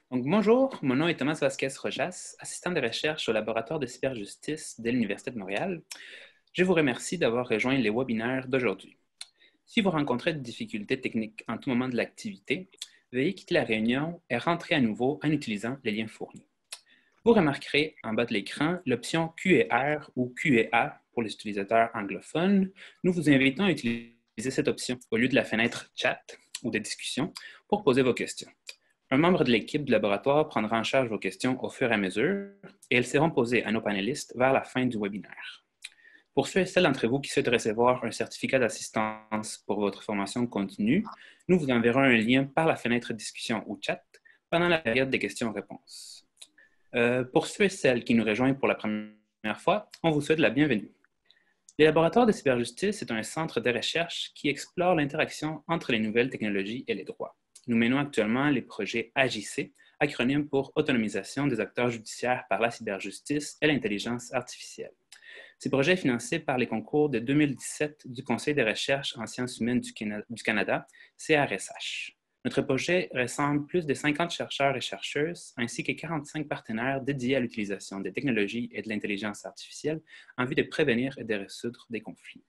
Bonjour, mon nom est Thomas Vasquez-Rojas, assistant de recherche au laboratoire de cyberjustice de l'Université de Montréal. Je vous remercie d'avoir rejoint les webinaires d'aujourd'hui. Si vous rencontrez des difficultés techniques en tout moment de l'activité, veuillez quitter la réunion et rentrer à nouveau en utilisant les liens fournis. Vous remarquerez en bas de l'écran l'option Q&R ou Q&A pour les utilisateurs anglophones. Nous vous invitons à utiliser cette option au lieu de la fenêtre Chat ou de discussion pour poser vos questions. Un membre de l'équipe du laboratoire prendra en charge vos questions au fur et à mesure et elles seront posées à nos panélistes vers la fin du webinaire. Pour ceux et celles d'entre vous qui souhaitent recevoir un certificat d'assistance pour votre formation continue, nous vous enverrons un lien par la fenêtre discussion ou chat pendant la période des questions-réponses. Pour ceux et celles qui nous rejoignent pour la première fois, on vous souhaite la bienvenue. Le laboratoire de cyberjustice est un centre de recherche qui explore l'interaction entre les nouvelles technologies et les droits. Nous menons actuellement les projets AJC, acronyme pour Autonomisation des acteurs judiciaires par la cyberjustice et l'intelligence artificielle. Ces projets financés par les concours de 2017 du Conseil de recherche en sciences humaines du Canada, CRSH. Notre projet rassemble plus de 50 chercheurs et chercheuses, ainsi que 45 partenaires dédiés à l'utilisation des technologies et de l'intelligence artificielle en vue de prévenir et de résoudre des conflits.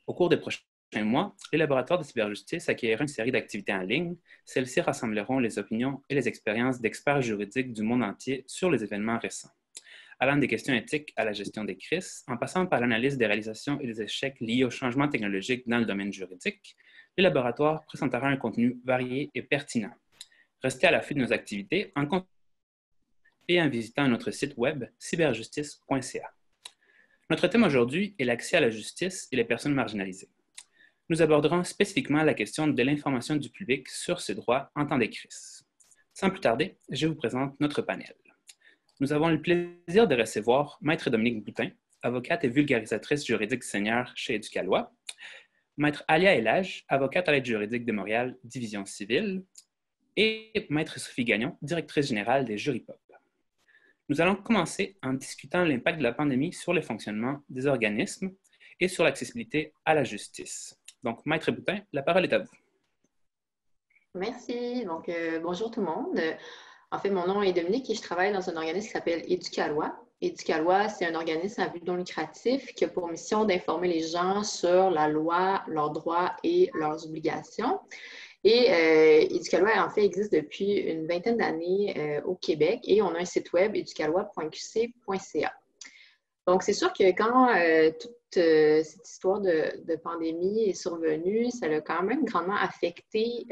Au cours des prochains mois, les laboratoires de cyberjustice accueilleront une série d'activités en ligne. Celles-ci rassembleront les opinions et les expériences d'experts juridiques du monde entier sur les événements récents. Allant des questions éthiques à la gestion des crises, en passant par l'analyse des réalisations et des échecs liés aux changements technologiques dans le domaine juridique, les laboratoires présenteront un contenu varié et pertinent. Restez à l'affût de nos activités et en visitant notre site web cyberjustice.ca. Notre thème aujourd'hui est l'accès à la justice et les personnes marginalisées. Nous aborderons spécifiquement la question de l'information du public sur ses droits en temps de crise. Sans plus tarder, je vous présente notre panel. Nous avons le plaisir de recevoir Maître Dominique Boutin, avocate et vulgarisatrice juridique senior chez Éducalois, Maître Alia Elhaj, avocate à l'aide juridique de Montréal, division civile, et Maître Sophie Gagnon, directrice générale des Juripop. Nous allons commencer en discutant l'impact de la pandémie sur le fonctionnement des organismes et sur l'accessibilité à la justice. Donc, Maître Boutin, la parole est à vous. Merci. Donc, bonjour tout le monde. En fait, mon nom est Dominique et je travaille dans un organisme qui s'appelle Éducalois. Éducalois, c'est un organisme à but non lucratif qui a pour mission d'informer les gens sur la loi, leurs droits et leurs obligations. Et Éducalois, en fait, existe depuis une vingtaine d'années au Québec et on a un site web éducalois.qc.ca. Donc, c'est sûr que quand toute cette histoire de pandémie est survenue, ça a quand même grandement affecté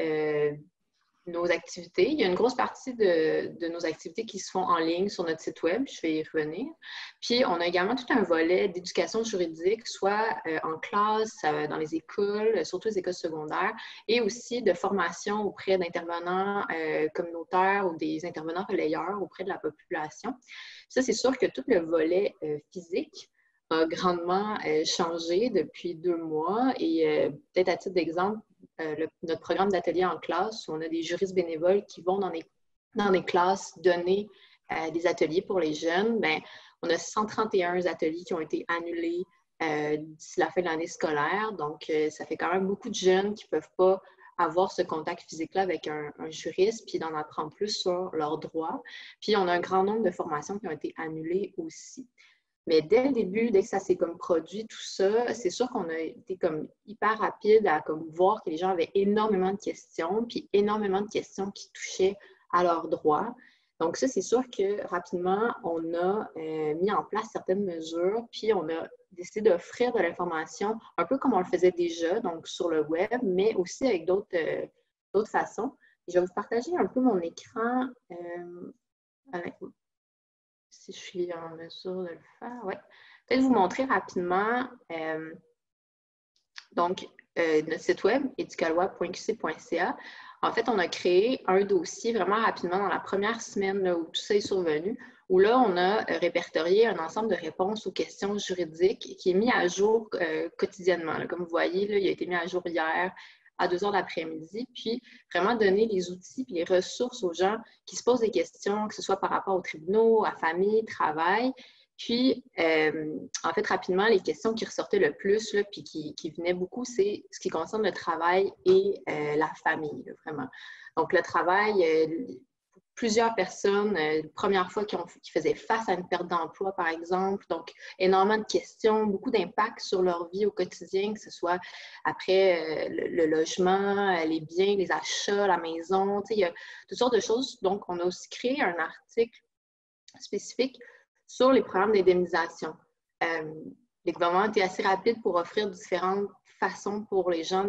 nos activités. Il y a une grosse partie de nos activités qui se font en ligne sur notre site web, je vais y revenir. Puis, on a également tout un volet d'éducation juridique, soit en classe, dans les écoles, surtout les écoles secondaires, et aussi de formation auprès d'intervenants communautaires ou des intervenants relayeurs auprès de la population. Ça, c'est sûr que tout le volet physique a grandement changé depuis 2 mois et peut-être à titre d'exemple, notre programme d'atelier en classe, où on a des juristes bénévoles qui vont dans les classes donner des ateliers pour les jeunes. Bien, on a 131 ateliers qui ont été annulés d'ici la fin de l'année scolaire. Donc, ça fait quand même beaucoup de jeunes qui ne peuvent pas avoir ce contact physique-là avec un juriste, puis d'en apprendre plus sur leurs droits. Puis, on a un grand nombre de formations qui ont été annulées aussi. Mais dès le début, dès que ça s'est comme produit, tout ça, c'est sûr qu'on a été comme hyper rapide à comme voir que les gens avaient énormément de questions, puis énormément de questions qui touchaient à leurs droits. Donc ça, c'est sûr que rapidement, on a mis en place certaines mesures, puis on a décidé d'offrir de l'information un peu comme on le faisait déjà, donc sur le web, mais aussi avec d'autres façons. Je vais vous partager un peu mon écran avec vous. Si je suis en mesure de le faire, oui. Peut-être vous montrer rapidement notre site web, éducalois.qc.ca. En fait, on a créé un dossier vraiment rapidement dans la première semaine là, où tout ça est survenu, où là, on a répertorié un ensemble de réponses aux questions juridiques qui est mis à jour quotidiennement. Là. Comme vous voyez, là, il a été mis à jour hier à 2 heures d'après-midi, puis vraiment donner les outils et les ressources aux gens qui se posent des questions, que ce soit par rapport aux tribunaux, à famille, travail. Puis, en fait, rapidement, les questions qui ressortaient le plus, là, puis qui venaient beaucoup, c'est ce qui concerne le travail et la famille, là, vraiment. Donc, le travail, plusieurs personnes, première fois qui faisaient face à une perte d'emploi, par exemple. Donc, énormément de questions, beaucoup d'impact sur leur vie au quotidien, que ce soit après le logement, les biens, les achats, la maison. Il y a toutes sortes de choses. Donc, on a aussi créé un article spécifique sur les programmes d'indemnisation. Les gouvernements étaient assez rapides pour offrir différentes façons pour les gens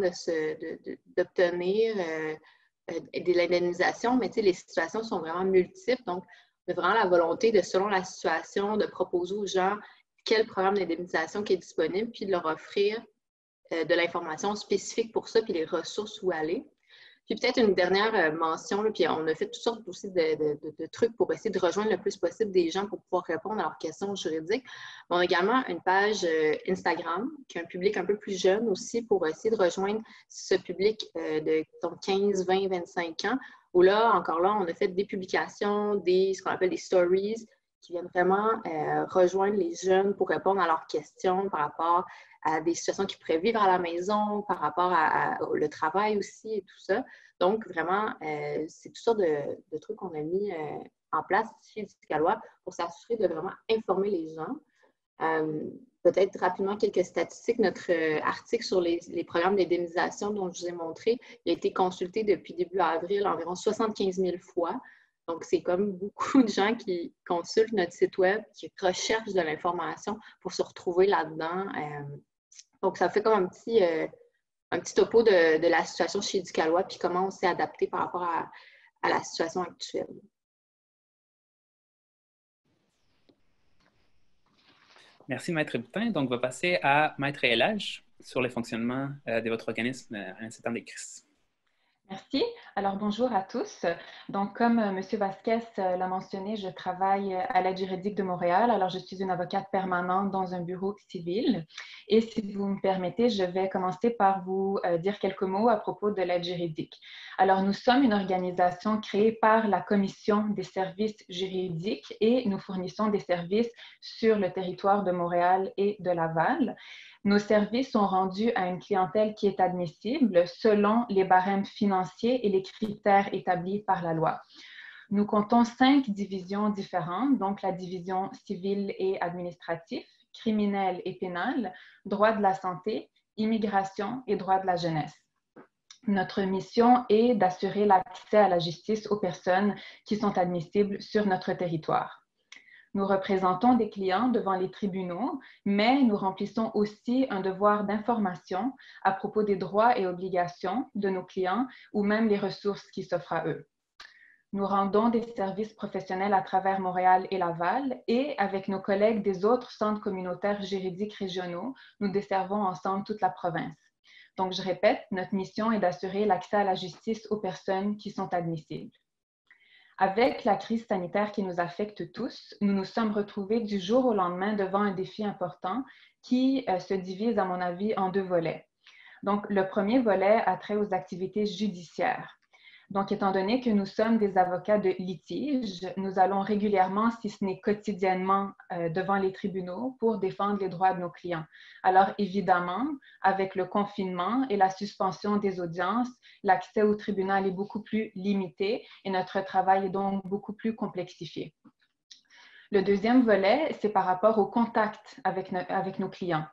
d'obtenir de l'indemnisation, mais les situations sont vraiment multiples. Donc, on a vraiment la volonté de, selon la situation, de proposer aux gens quel programme d'indemnisation qui est disponible, puis de leur offrir de l'information spécifique pour ça, puis les ressources où aller. Puis peut-être une dernière mention, là, puis on a fait toutes sortes aussi de trucs pour essayer de rejoindre le plus possible des gens pour pouvoir répondre à leurs questions juridiques. On a également une page Instagram qui a un public un peu plus jeune aussi pour essayer de rejoindre ce public de 15, 20, 25 ans, où là, encore là, on a fait des publications, ce qu'on appelle des stories, qui viennent vraiment rejoindre les jeunes pour répondre à leurs questions par rapport à des situations qu'ils pourraient vivre à la maison, par rapport au travail aussi et tout ça. Donc, vraiment, c'est toutes sortes de trucs qu'on a mis en place chez Éducalois pour s'assurer de vraiment informer les gens. Peut-être rapidement quelques statistiques. Notre article sur les programmes d'indemnisation dont je vous ai montré, il a été consulté depuis début avril environ 75 000 fois. Donc, c'est comme beaucoup de gens qui consultent notre site web, qui recherchent de l'information pour se retrouver là-dedans. Donc, ça fait comme un petit topo de la situation chez Éducalois puis comment on s'est adapté par rapport à la situation actuelle. Merci, Maître Boutin. Donc, on va passer à Maître Elage sur le fonctionnement de votre organisme à un certain des crises. Merci. Alors, bonjour à tous. Donc, comme M. Vasquez l'a mentionné, je travaille à l'aide juridique de Montréal. Alors, je suis une avocate permanente dans un bureau civil. Et si vous me permettez, je vais commencer par vous dire quelques mots à propos de l'aide juridique. Alors, nous sommes une organisation créée par la Commission des services juridiques et nous fournissons des services sur le territoire de Montréal et de Laval. Nos services sont rendus à une clientèle qui est admissible selon les barèmes financiers et les critères établis par la loi. Nous comptons 5 divisions différentes, donc la division civile et administrative, criminelle et pénale, droit de la santé, immigration et droit de la jeunesse. Notre mission est d'assurer l'accès à la justice aux personnes qui sont admissibles sur notre territoire. Nous représentons des clients devant les tribunaux, mais nous remplissons aussi un devoir d'information à propos des droits et obligations de nos clients ou même les ressources qui s'offrent à eux. Nous rendons des services professionnels à travers Montréal et Laval et avec nos collègues des autres centres communautaires juridiques régionaux, nous desservons ensemble toute la province. Donc, je répète, notre mission est d'assurer l'accès à la justice aux personnes qui sont admissibles. Avec la crise sanitaire qui nous affecte tous, nous nous sommes retrouvés du jour au lendemain devant un défi important qui se divise, à mon avis, en 2 volets. Donc, le premier volet a trait aux activités judiciaires. Donc, étant donné que nous sommes des avocats de litige, nous allons régulièrement, si ce n'est quotidiennement, devant les tribunaux pour défendre les droits de nos clients. Alors, évidemment, avec le confinement et la suspension des audiences, l'accès au tribunal est beaucoup plus limité et notre travail est donc beaucoup plus complexifié. Le deuxième volet, c'est par rapport au contact avec nos clients.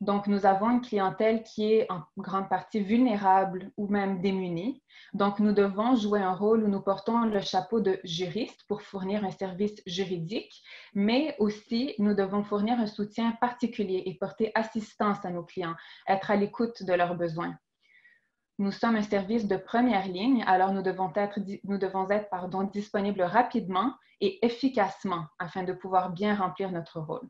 Donc, nous avons une clientèle qui est en grande partie vulnérable ou même démunie. Donc, nous devons jouer un rôle où nous portons le chapeau de juriste pour fournir un service juridique, mais aussi nous devons fournir un soutien particulier et porter assistance à nos clients, être à l'écoute de leurs besoins. Nous sommes un service de première ligne, alors nous devons être disponibles rapidement et efficacement afin de pouvoir bien remplir notre rôle.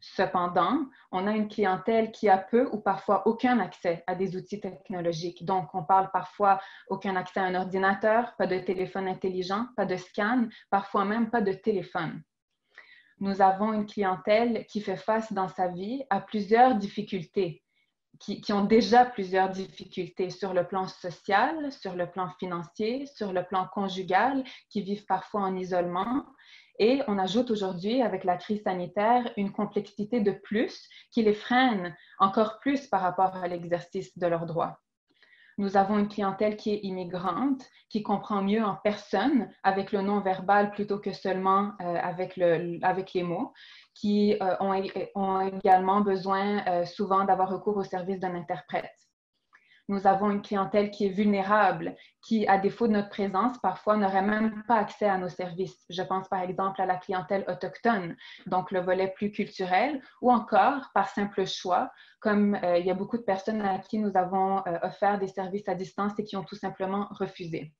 Cependant, on a une clientèle qui a peu ou parfois aucun accès à des outils technologiques. Donc, on parle parfois aucun accès à un ordinateur, pas de téléphone intelligent, pas de scan, parfois même pas de téléphone. Nous avons une clientèle qui fait face dans sa vie à plusieurs difficultés, qui ont déjà plusieurs difficultés sur le plan social, sur le plan financier, sur le plan conjugal, qui vivent parfois en isolement. Et on ajoute aujourd'hui, avec la crise sanitaire, une complexité de plus qui les freine encore plus par rapport à l'exercice de leurs droits. Nous avons une clientèle qui est immigrante, qui comprend mieux en personne avec le non-verbal plutôt que seulement avec les mots, qui ont également besoin souvent d'avoir recours au service d'un interprète. Nous avons une clientèle qui est vulnérable, qui, à défaut de notre présence, parfois n'aurait même pas accès à nos services. Je pense par exemple à la clientèle autochtone, donc le volet plus culturel, ou encore par simple choix, comme il y a beaucoup de personnes à qui nous avons offert des services à distance et qui ont tout simplement refusé.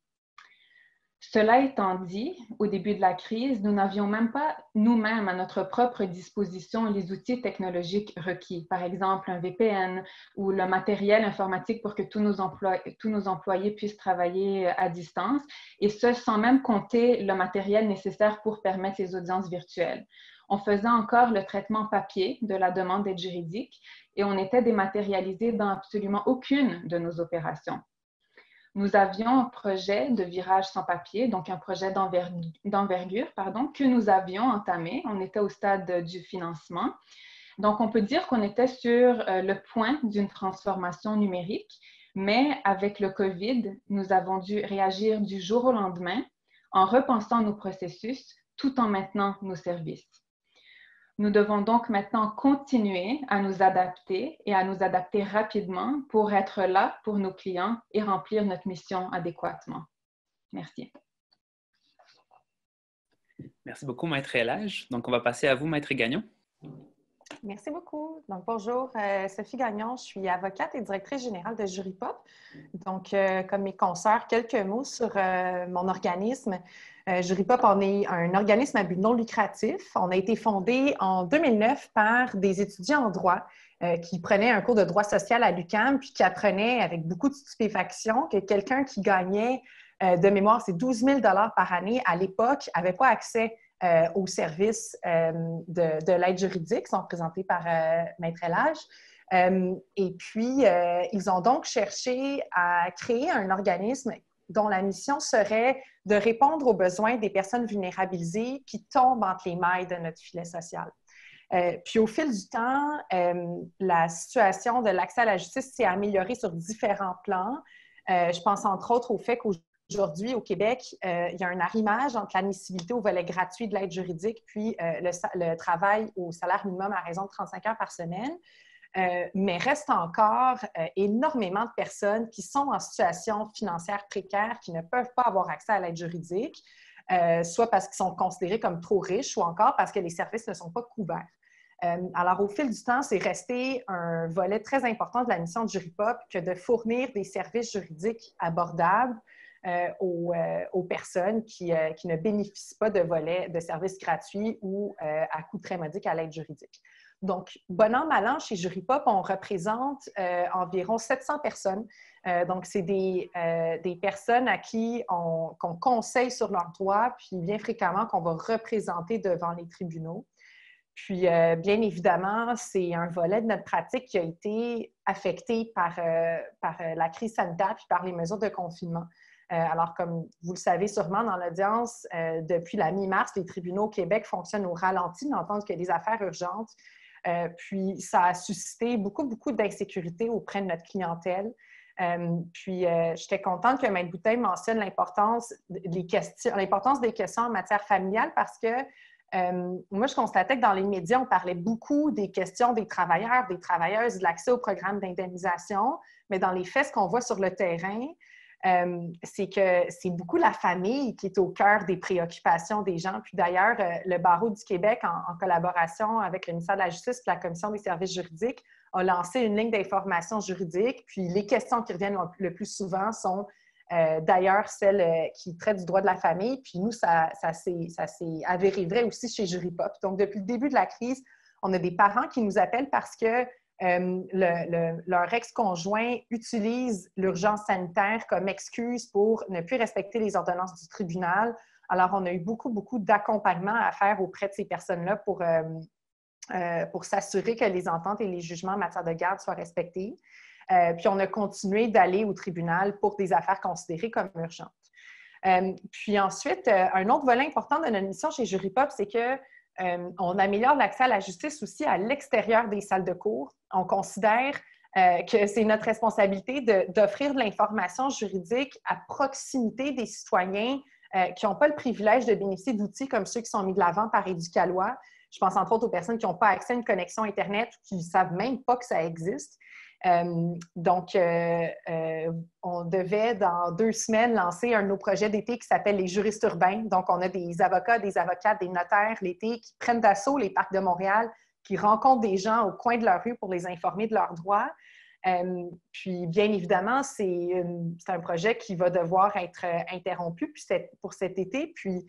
Cela étant dit, au début de la crise, nous n'avions même pas nous-mêmes à notre propre disposition les outils technologiques requis, par exemple un VPN ou le matériel informatique pour que tous nos employés puissent travailler à distance, et ce, sans même compter le matériel nécessaire pour permettre les audiences virtuelles. On faisait encore le traitement papier de la demande d'aide juridique et on était dématérialisé dans absolument aucune de nos opérations. Nous avions un projet de virage sans papier, donc un projet d'envergure, que nous avions entamé. On était au stade du financement. Donc, on peut dire qu'on était sur le point d'une transformation numérique, mais avec le COVID, nous avons dû réagir du jour au lendemain en repensant nos processus tout en maintenant nos services. Nous devons donc maintenant continuer à nous adapter et à nous adapter rapidement pour être là pour nos clients et remplir notre mission adéquatement. Merci. Merci beaucoup, Maître Elage. Donc, on va passer à vous, Maître Gagnon. Merci beaucoup. Donc, bonjour, Sophie Gagnon. Je suis avocate et directrice générale de Juripop. Donc, comme mes consoeurs, quelques mots sur mon organisme. Juripop, on est un organisme à but non lucratif. On a été fondé en 2009 par des étudiants en droit qui prenaient un cours de droit social à l'UQAM puis qui apprenaient avec beaucoup de stupéfaction que quelqu'un qui gagnait de mémoire, c'est 12 000 par année à l'époque, n'avait pas accès aux services de l'aide juridique, sont présentés par Maître Elage. Et puis, ils ont donc cherché à créer un organisme dont la mission serait de répondre aux besoins des personnes vulnérabilisées qui tombent entre les mailles de notre filet social. Puis au fil du temps, la situation de l'accès à la justice s'est améliorée sur différents plans. Je pense entre autres au fait qu'aujourd'hui, au Québec, il y a un arrimage entre l'admissibilité au volet gratuit de l'aide juridique puis le travail au salaire minimum à raison de 35 heures par semaine. Mais reste encore énormément de personnes qui sont en situation financière précaire, qui ne peuvent pas avoir accès à l'aide juridique, soit parce qu'ils sont considérés comme trop riches ou encore parce que les services ne sont pas couverts. Alors, au fil du temps, c'est resté un volet très important de la mission de Juripop que de fournir des services juridiques abordables aux personnes qui ne bénéficient pas de volets de services gratuits ou à coût très modique à l'aide juridique. Donc, bon an, mal an, chez Juripop, on représente environ 700 personnes. Donc, c'est des personnes à qui qu'on conseille sur leurs droits, puis bien fréquemment qu'on va représenter devant les tribunaux. Puis, bien évidemment, c'est un volet de notre pratique qui a été affecté par la crise sanitaire puis par les mesures de confinement. Alors, comme vous le savez sûrement dans l'audience, depuis la mi-mars, les tribunaux au Québec fonctionnent au ralenti, n'entendent que des affaires urgentes. Puis, ça a suscité beaucoup d'insécurité auprès de notre clientèle. Puis, j'étais contente que Maître Bouteille mentionne l'importance des questions en matière familiale parce que moi, je constatais que dans les médias, on parlait beaucoup des questions des travailleurs, des travailleuses, de l'accès au programme d'indemnisation, mais dans les faits, ce qu'on voit sur le terrain, c'est que c'est beaucoup la famille qui est au cœur des préoccupations des gens. Puis d'ailleurs, le Barreau du Québec, en collaboration avec le ministère de la Justice et la Commission des services juridiques, a lancé une ligne d'information juridique. Puis les questions qui reviennent le plus souvent sont d'ailleurs celles qui traitent du droit de la famille. Puis nous, ça s'est avéré vrai aussi chez Juripop. Donc, depuis le début de la crise, on a des parents qui nous appellent parce que leur ex-conjoint utilise l'urgence sanitaire comme excuse pour ne plus respecter les ordonnances du tribunal. Alors, on a eu beaucoup d'accompagnement à faire auprès de ces personnes-là pour s'assurer que les ententes et les jugements en matière de garde soient respectés. Puis, on a continué d'aller au tribunal pour des affaires considérées comme urgentes. Puis ensuite, un autre volet important de notre mission chez Juripop, c'est que on améliore l'accès à la justice aussi à l'extérieur des salles de cours. On considère que c'est notre responsabilité d'offrir de l'information juridique à proximité des citoyens qui n'ont pas le privilège de bénéficier d'outils comme ceux qui sont mis de l'avant par Éducalois. Je pense entre autres aux personnes qui n'ont pas accès à une connexion Internet ou qui ne savent même pas que ça existe. Donc, on devait, dans 2 semaines, lancer un de nos projets d'été qui s'appelle les juristes urbains. Donc, on a des avocats, des avocates, des notaires l'été qui prennent d'assaut les parcs de Montréal, qui rencontrent des gens au coin de leur rue pour les informer de leurs droits. Puis, bien évidemment, c'est un projet qui va devoir être interrompu pour cet été. Puis,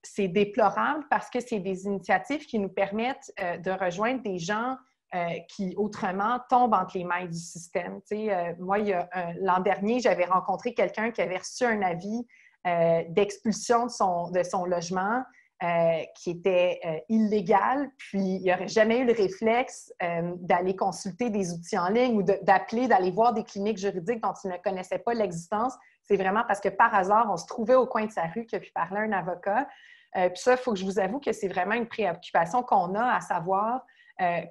c'est déplorable parce que c'est des initiatives qui nous permettent de rejoindre des gens qui, autrement, tombent entre les mailles du système. Moi, l'an dernier, j'avais rencontré quelqu'un qui avait reçu un avis d'expulsion de son logement qui était illégal, puis il n'aurait jamais eu le réflexe d'aller consulter des outils en ligne ou d'appeler, d'aller voir des cliniques juridiques dont il ne connaissait pas l'existence. C'est vraiment parce que par hasard, on se trouvait au coin de sa rue qu'il a pu parler à un avocat. Puis ça, il faut que je vous avoue que c'est vraiment une préoccupation qu'on a, à savoir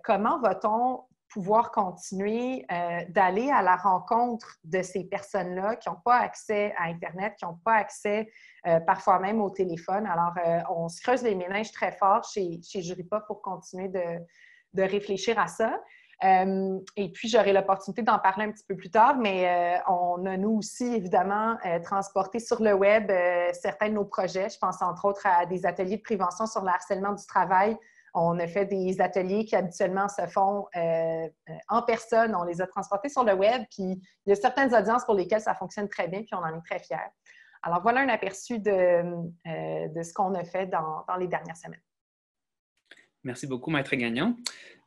comment va-t-on pouvoir continuer d'aller à la rencontre de ces personnes-là qui n'ont pas accès à Internet, qui n'ont pas accès parfois même au téléphone. Alors, on se creuse les méninges très fort chez Juripop pour continuer de réfléchir à ça. Et puis, j'aurai l'opportunité d'en parler un petit peu plus tard, mais on a, nous aussi, évidemment, transporté sur le web certains de nos projets. Je pense, entre autres, à des ateliers de prévention sur le harcèlement du travail. On a fait des ateliers qui habituellement se font en personne. On les a transportés sur le web. Puis, il y a certaines audiences pour lesquelles ça fonctionne très bien, puis on en est très fiers. Alors, voilà un aperçu de ce qu'on a fait dans les dernières semaines. Merci beaucoup, Maître Gagnon.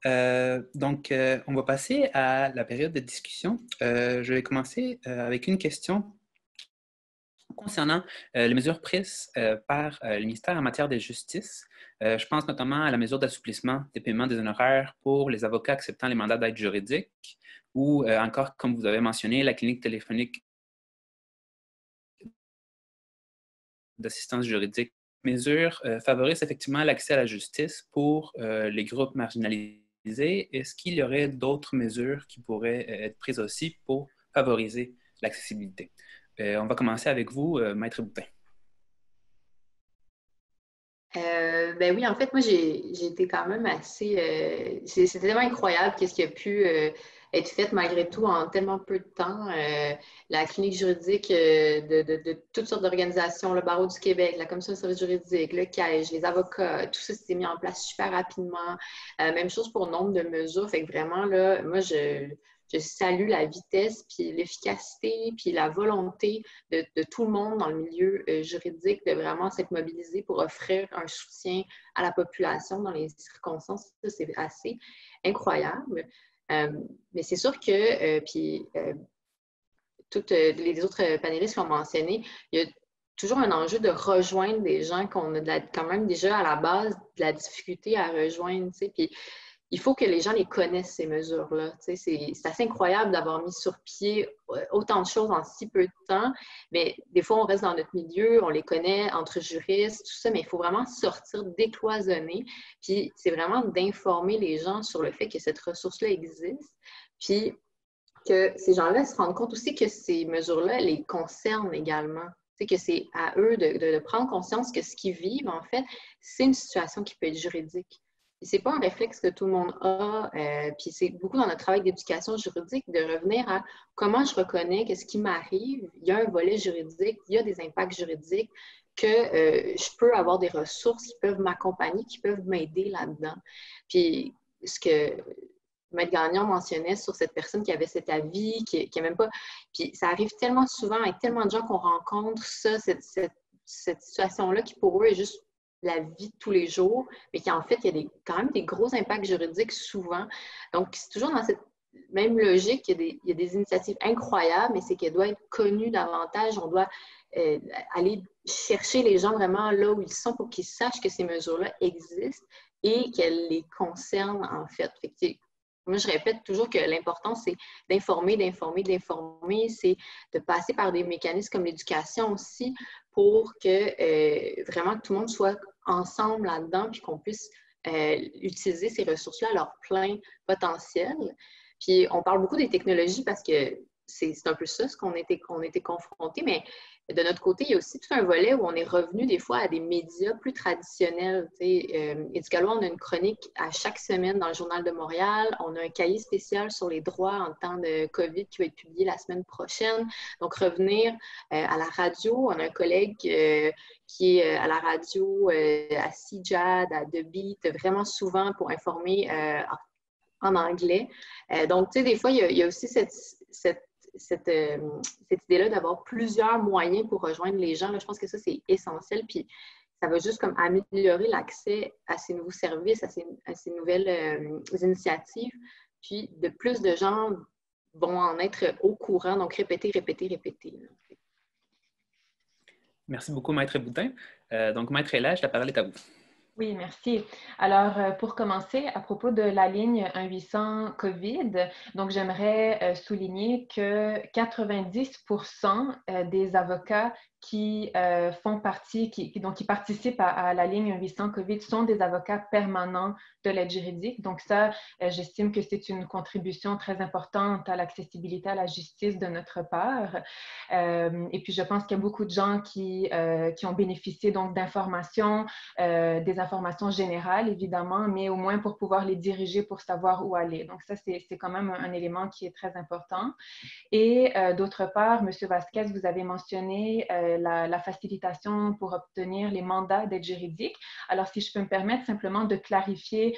On va passer à la période de discussion. Je vais commencer avec une question concernant les mesures prises par le ministère en matière de justice. Je pense notamment à la mesure d'assouplissement des paiements des honoraires pour les avocats acceptant les mandats d'aide juridique ou encore, comme vous avez mentionné, la clinique téléphonique d'assistance juridique. Mesures favorisent effectivement l'accès à la justice pour les groupes marginalisés. Est-ce qu'il y aurait d'autres mesures qui pourraient être prises aussi pour favoriser l'accessibilité? On va commencer avec vous, Maître Boutin. Ben oui, en fait, moi, j'ai été quand même assez... c'était tellement incroyable qu'est-ce qui a pu être fait malgré tout en tellement peu de temps. La clinique juridique de toutes sortes d'organisations, le Barreau du Québec, la Commission de services juridiques, le CAEJ, les avocats, tout ça s'est mis en place super rapidement. Même chose pour le nombre de mesures. Fait que vraiment, là, moi, je salue la vitesse, puis l'efficacité, puis la volonté de tout le monde dans le milieu juridique de vraiment s'être mobilisé pour offrir un soutien à la population dans les circonstances. Ça, c'est assez incroyable. Mais c'est sûr que, toutes les autres panélistes l'ont mentionné, il y a toujours un enjeu de rejoindre des gens qu'on a quand même déjà à la base de la difficulté à rejoindre, tu sais, puis il faut que les gens les connaissent, ces mesures-là. Tu sais, c'est assez incroyable d'avoir mis sur pied autant de choses en si peu de temps, mais des fois, on reste dans notre milieu, on les connaît entre juristes, tout ça, mais il faut vraiment sortir, décloisonner, puis c'est vraiment d'informer les gens sur le fait que cette ressource-là existe, puis que ces gens-là se rendent compte aussi que ces mesures-là les concernent également. Tu sais, que c'est à eux de prendre conscience que ce qu'ils vivent, en fait, c'est une situation qui peut être juridique. Ce n'est pas un réflexe que tout le monde a, puis c'est beaucoup dans notre travail d'éducation juridique de revenir à comment je reconnais qu'est-ce qui m'arrive. Il y a un volet juridique, il y a des impacts juridiques, que je peux avoir des ressources qui peuvent m'accompagner, qui peuvent m'aider là-dedans. Puis ce que Maître Gagnon mentionnait sur cette personne qui avait cet avis, qui n'est même pas... Puis ça arrive tellement souvent avec tellement de gens qu'on rencontre, ça, cette situation-là qui pour eux est juste la vie de tous les jours, mais qu'en fait, il y a quand même des gros impacts juridiques souvent. Donc, c'est toujours dans cette même logique qu'il y a des initiatives incroyables, mais c'est qu'elles doivent être connues davantage. On doit aller chercher les gens vraiment là où ils sont pour qu'ils sachent que ces mesures-là existent et qu'elles les concernent, en fait. Moi, je répète toujours que l'important, c'est d'informer, c'est de passer par des mécanismes comme l'éducation aussi pour que vraiment tout le monde soit ensemble là-dedans puis qu'on puisse utiliser ces ressources-là à leur plein potentiel. Puis on parle beaucoup des technologies parce que c'est un peu ça, ce qu'on était confrontés, mais de notre côté, il y a aussi tout un volet où on est revenu des fois à des médias plus traditionnels. Éducalois, on a une chronique à chaque semaine dans le Journal de Montréal. On a un cahier spécial sur les droits en temps de COVID qui va être publié la semaine prochaine. Donc, revenir à la radio. On a un collègue qui est à la radio, à CJAD, à The Beat, vraiment souvent pour informer en anglais. Donc, tu sais, des fois, il y a aussi cette idée-là d'avoir plusieurs moyens pour rejoindre les gens. Là, je pense que ça, c'est essentiel. Puis, ça va juste comme améliorer l'accès à ces nouveaux services, à ces nouvelles initiatives. Puis, de plus de gens vont en être au courant. Donc, répéter. Merci beaucoup, Maître Boutin. Donc, Maître Hélège, la parole est à vous. Oui, merci. Alors, pour commencer, à propos de la ligne 1-800 COVID, donc j'aimerais souligner que 90% des avocats qui font partie, qui participent à la ligne 1-800 COVID sont des avocats permanents de l'aide juridique. Donc ça, j'estime que c'est une contribution très importante à l'accessibilité à la justice de notre part. Et puis, je pense qu'il y a beaucoup de gens qui ont bénéficié donc d'informations, des informations générales, évidemment, mais au moins pour pouvoir les diriger pour savoir où aller. Donc ça, c'est quand même un élément qui est très important. Et d'autre part, M. Vasquez, vous avez mentionné la facilitation pour obtenir les mandats d'aide juridique. Alors, si je peux me permettre simplement de clarifier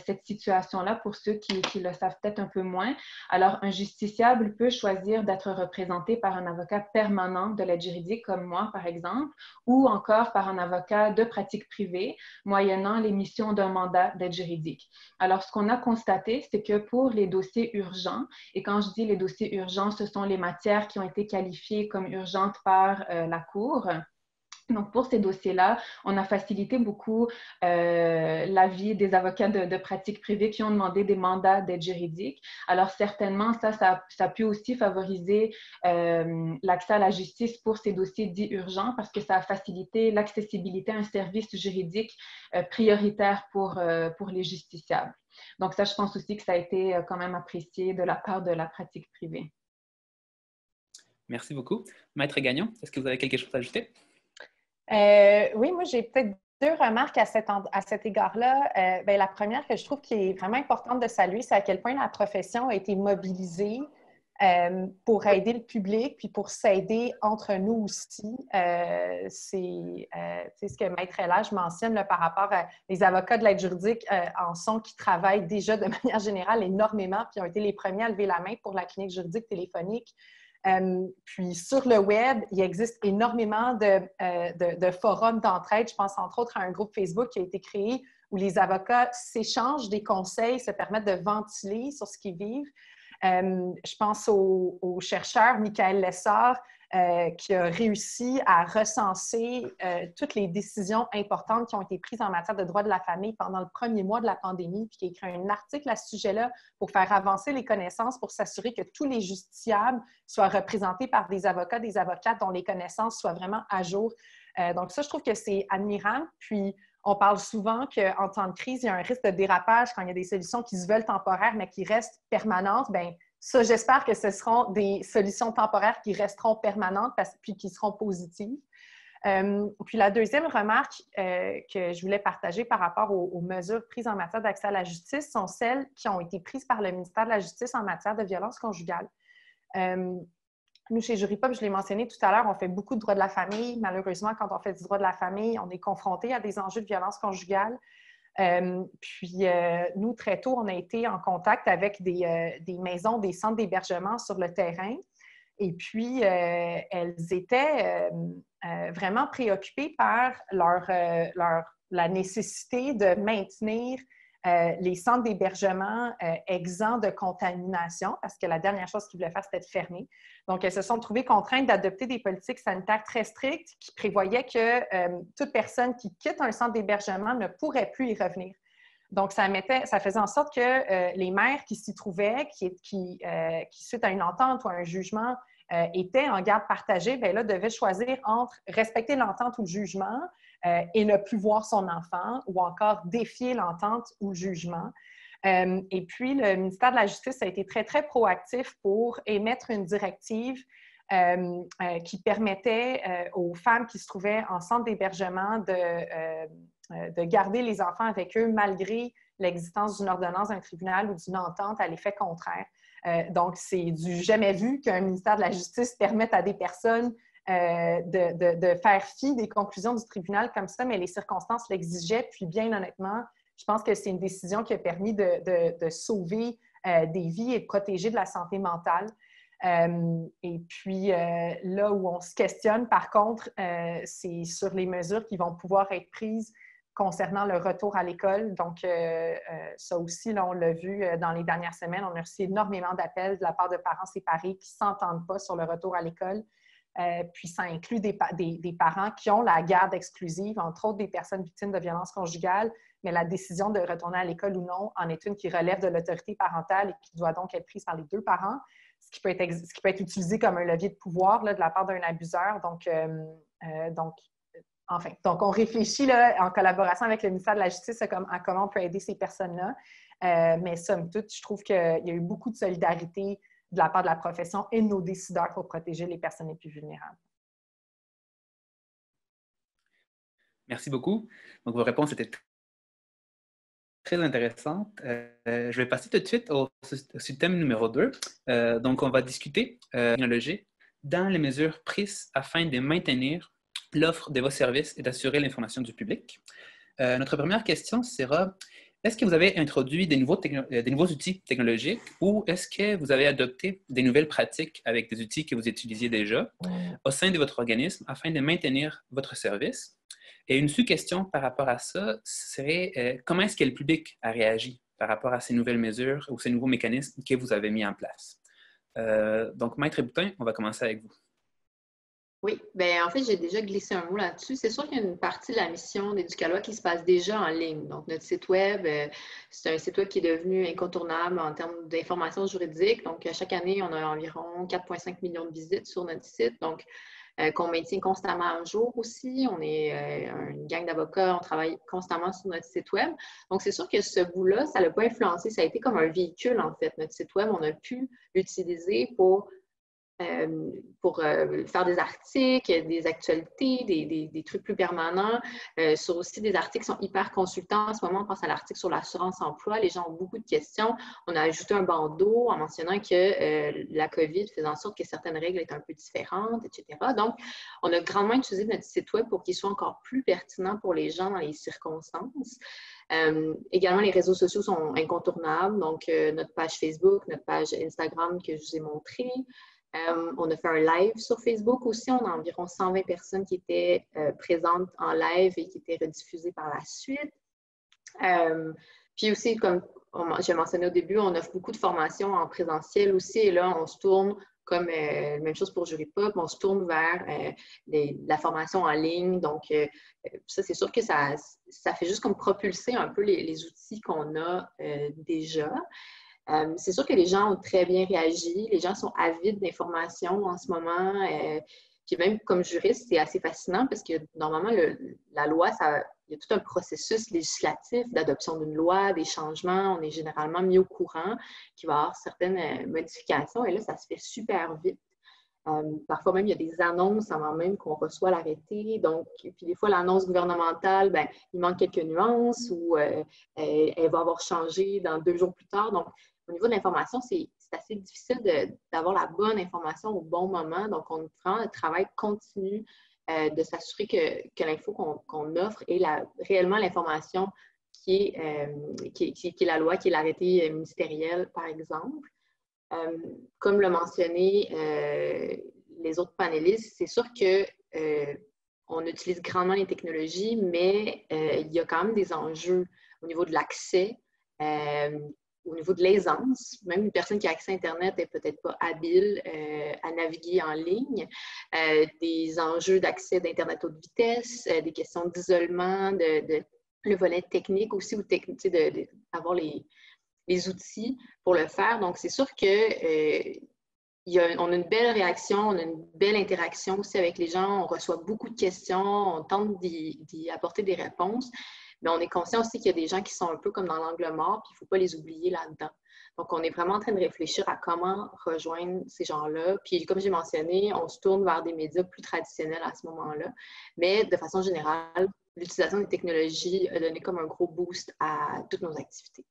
cette situation-là pour ceux qui le savent peut-être un peu moins. Alors, un justiciable peut choisir d'être représenté par un avocat permanent de l'aide juridique, comme moi, par exemple, ou encore par un avocat de pratique privée, moyennant l'émission d'un mandat d'aide juridique. Alors, ce qu'on a constaté, c'est que pour les dossiers urgents, et quand je dis les dossiers urgents, ce sont les matières qui ont été qualifiées comme urgentes par la Cour. Donc, pour ces dossiers-là, on a facilité beaucoup la vie des avocats de pratique privée qui ont demandé des mandats d'aide juridique. Alors, certainement, ça a pu aussi favoriser l'accès à la justice pour ces dossiers dits urgents parce que ça a facilité l'accessibilité à un service juridique prioritaire pour les justiciables. Donc, ça, je pense aussi que ça a été quand même apprécié de la part de la pratique privée. Merci beaucoup. Maître Gagnon, est-ce que vous avez quelque chose à ajouter? Oui, moi, j'ai peut-être deux remarques à cet égard-là. La première que je trouve qui est vraiment importante de saluer, c'est à quel point la profession a été mobilisée pour aider le public, puis pour s'aider entre nous aussi. C'est ce que Maître Hélège mentionne là, par rapport à les avocats de l'aide juridique en sont qui travaillent déjà de manière générale énormément, puis ont été les premiers à lever la main pour la clinique juridique téléphonique. Puis sur le web, il existe énormément de forums d'entraide. Je pense entre autres à un groupe Facebook qui a été créé où les avocats s'échangent des conseils, se permettent de ventiler sur ce qu'ils vivent. Je pense au chercheur Michael Lessard qui a réussi à recenser toutes les décisions importantes qui ont été prises en matière de droit de la famille pendant le premier mois de la pandémie, puis qui a écrit un article à ce sujet-là pour faire avancer les connaissances, pour s'assurer que tous les justiciables soient représentés par des avocats, des avocates dont les connaissances soient vraiment à jour. Donc ça, je trouve que c'est admirable. Puis, on parle souvent qu'en temps de crise, il y a un risque de dérapage quand il y a des solutions qui se veulent temporaires, mais qui restent permanentes. Bien, ça, j'espère que ce seront des solutions temporaires qui resteront permanentes puis qui seront positives. Puis la deuxième remarque que je voulais partager par rapport aux mesures prises en matière d'accès à la justice sont celles qui ont été prises par le ministère de la Justice en matière de violence conjugale. Nous, chez Juripop, je l'ai mentionné tout à l'heure, on fait beaucoup de droit de la famille. Malheureusement, quand on fait du droit de la famille, on est confronté à des enjeux de violence conjugale. Nous, très tôt, on a été en contact avec des maisons, des centres d'hébergement sur le terrain. Et puis, elles étaient vraiment préoccupées par la nécessité de maintenir les centres d'hébergement exempts de contamination, parce que la dernière chose qu'ils voulaient faire, c'était de fermer. Donc, elles se sont trouvées contraintes d'adopter des politiques sanitaires très strictes qui prévoyaient que toute personne qui quitte un centre d'hébergement ne pourrait plus y revenir. Donc, ça faisait en sorte que les mères qui s'y trouvaient, qui suite à une entente ou à un jugement, étaient en garde partagée, bien là, devaient choisir entre respecter l'entente ou le jugement et ne plus voir son enfant ou encore défier l'entente ou le jugement. Et puis, le ministère de la Justice a été très, très proactif pour émettre une directive qui permettait aux femmes qui se trouvaient en centre d'hébergement de garder les enfants avec eux malgré l'existence d'une ordonnance d'un tribunal ou d'une entente à l'effet contraire. Donc, c'est du jamais vu qu'un ministère de la Justice permette à des personnes de faire fi des conclusions du tribunal comme ça, mais les circonstances l'exigeaient. Puis, bien honnêtement, je pense que c'est une décision qui a permis de sauver des vies et de protéger de la santé mentale. Et puis, là où on se questionne, par contre, c'est sur les mesures qui vont pouvoir être prises concernant le retour à l'école. Donc, ça aussi, là, on l'a vu dans les dernières semaines, on a reçu énormément d'appels de la part de parents séparés qui ne s'entendent pas sur le retour à l'école. Puis, ça inclut des parents qui ont la garde exclusive, entre autres des personnes victimes de violences conjugales, mais la décision de retourner à l'école ou non en est une qui relève de l'autorité parentale et qui doit donc être prise par les deux parents, ce qui peut être utilisé comme un levier de pouvoir là, de la part d'un abuseur. Donc, on réfléchit là, en collaboration avec le ministère de la Justice à comment on peut aider ces personnes-là. Mais somme toute, je trouve qu'il y a eu beaucoup de solidarité de la part de la profession et de nos décideurs pour protéger les personnes les plus vulnérables. Merci beaucoup. Donc, vos réponses étaient très intéressantes. Je vais passer tout de suite au thème numéro 2. Donc, on va discuter technologie dans les mesures prises afin de maintenir l'offre de vos services et d'assurer l'information du public. Notre première question sera: est-ce que vous avez introduit des nouveaux outils technologiques ou est-ce que vous avez adopté des nouvelles pratiques avec des outils que vous utilisiez déjà au sein de votre organisme afin de maintenir votre service? Et une sous-question par rapport à ça serait comment est-ce que le public a réagi par rapport à ces nouvelles mesures ou ces nouveaux mécanismes que vous avez mis en place? Donc, Maître Boutin, on va commencer avec vous. Oui, bien, en fait, j'ai déjà glissé un mot là-dessus. C'est sûr qu'il y a une partie de la mission d'Éducalois qui se passe déjà en ligne. Donc, notre site Web, c'est un site Web qui est devenu incontournable en termes d'informations juridiques. Donc, chaque année, on a environ 4,5 millions de visites sur notre site. Donc, qu'on maintient constamment à jour aussi. On est une gang d'avocats, on travaille constamment sur notre site Web. Donc, c'est sûr que ce bout-là, ça ne l'a pas influencé. Ça a été comme un véhicule, en fait. Notre site Web, on a pu l'utiliser pour faire des articles, des actualités, des trucs plus permanents, sur aussi des articles qui sont hyper consultants. En ce moment, on pense à l'article sur l'assurance-emploi. Les gens ont beaucoup de questions. On a ajouté un bandeau en mentionnant que la COVID faisait en sorte que certaines règles étaient un peu différentes, etc. Donc, on a grandement utilisé notre site Web pour qu'il soit encore plus pertinent pour les gens dans les circonstances. Également, les réseaux sociaux sont incontournables. Donc, notre page Facebook, notre page Instagram que je vous ai montrée. On a fait un live sur Facebook aussi. On a environ 120 personnes qui étaient présentes en live et qui étaient rediffusées par la suite. Puis aussi, comme j'ai mentionné au début, on offre beaucoup de formations en présentiel aussi. Et là, on se tourne, comme même chose pour Juripop, on se tourne vers la formation en ligne. Donc, ça, c'est sûr que ça fait juste comme propulser un peu les outils qu'on a déjà. C'est sûr que les gens ont très bien réagi. Les gens sont avides d'informations en ce moment. Puis même comme juriste, c'est assez fascinant parce que normalement, la loi, il y a tout un processus législatif d'adoption d'une loi, des changements. On est généralement mis au courant qu'il va y avoir certaines modifications. Et là, ça se fait super vite. Parfois même, il y a des annonces avant même qu'on reçoit l'arrêté. Donc, puis des fois, l'annonce gouvernementale, ben, il manque quelques nuances ou elle va avoir changé dans 2 jours plus tard. Donc, au niveau de l'information, c'est assez difficile d'avoir la bonne information au bon moment. Donc, on prend un travail continu de s'assurer que l'info qu'on offre est réellement l'information qui est la loi, qui est l'arrêté ministériel, par exemple. Comme l'a mentionné les autres panélistes, c'est sûr qu'on utilise grandement les technologies, mais il y a quand même des enjeux au niveau de l'accès, au niveau de l'aisance. Même une personne qui a accès à Internet n'est peut-être pas habile à naviguer en ligne. Des enjeux d'accès d'Internet haute vitesse, des questions d'isolement, le volet technique aussi, ou d'avoir les outils pour le faire. Donc, c'est sûr que on a une belle réaction, on a une belle interaction aussi avec les gens. On reçoit beaucoup de questions, on tente d'y apporter des réponses. Mais on est conscient aussi qu'il y a des gens qui sont un peu comme dans l'angle mort, puis il ne faut pas les oublier là-dedans. Donc, on est vraiment en train de réfléchir à comment rejoindre ces gens-là. Puis, comme j'ai mentionné, on se tourne vers des médias plus traditionnels à ce moment-là. Mais de façon générale, l'utilisation des technologies a donné comme un gros boost à toutes nos activités.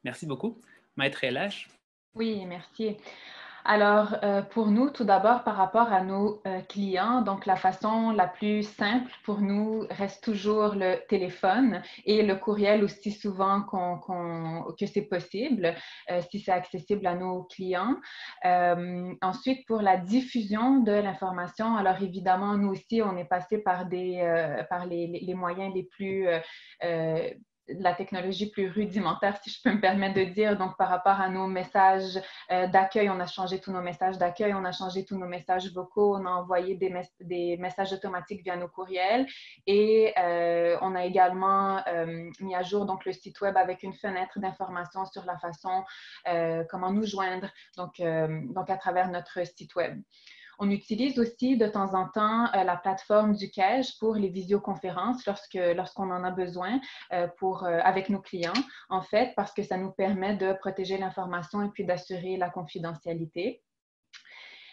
Merci beaucoup. Maître LH? Oui, merci. Alors, pour nous, tout d'abord, par rapport à nos clients, donc la façon la plus simple pour nous reste toujours le téléphone et le courriel aussi souvent que c'est possible, si c'est accessible à nos clients. Ensuite, pour la diffusion de l'information, alors évidemment, nous aussi, on est passé par les moyens les plus de la technologie plus rudimentaire, si je peux me permettre de dire. Donc, par rapport à nos messages d'accueil, on a changé tous nos messages d'accueil, on a changé tous nos messages vocaux, on a envoyé des messages automatiques via nos courriels et on a également mis à jour donc, le site web avec une fenêtre d'information sur la façon comment nous joindre donc à travers notre site web. On utilise aussi de temps en temps la plateforme du CAGE pour les visioconférences lorsqu'on en a besoin avec nos clients, en fait, parce que ça nous permet de protéger l'information et puis d'assurer la confidentialité.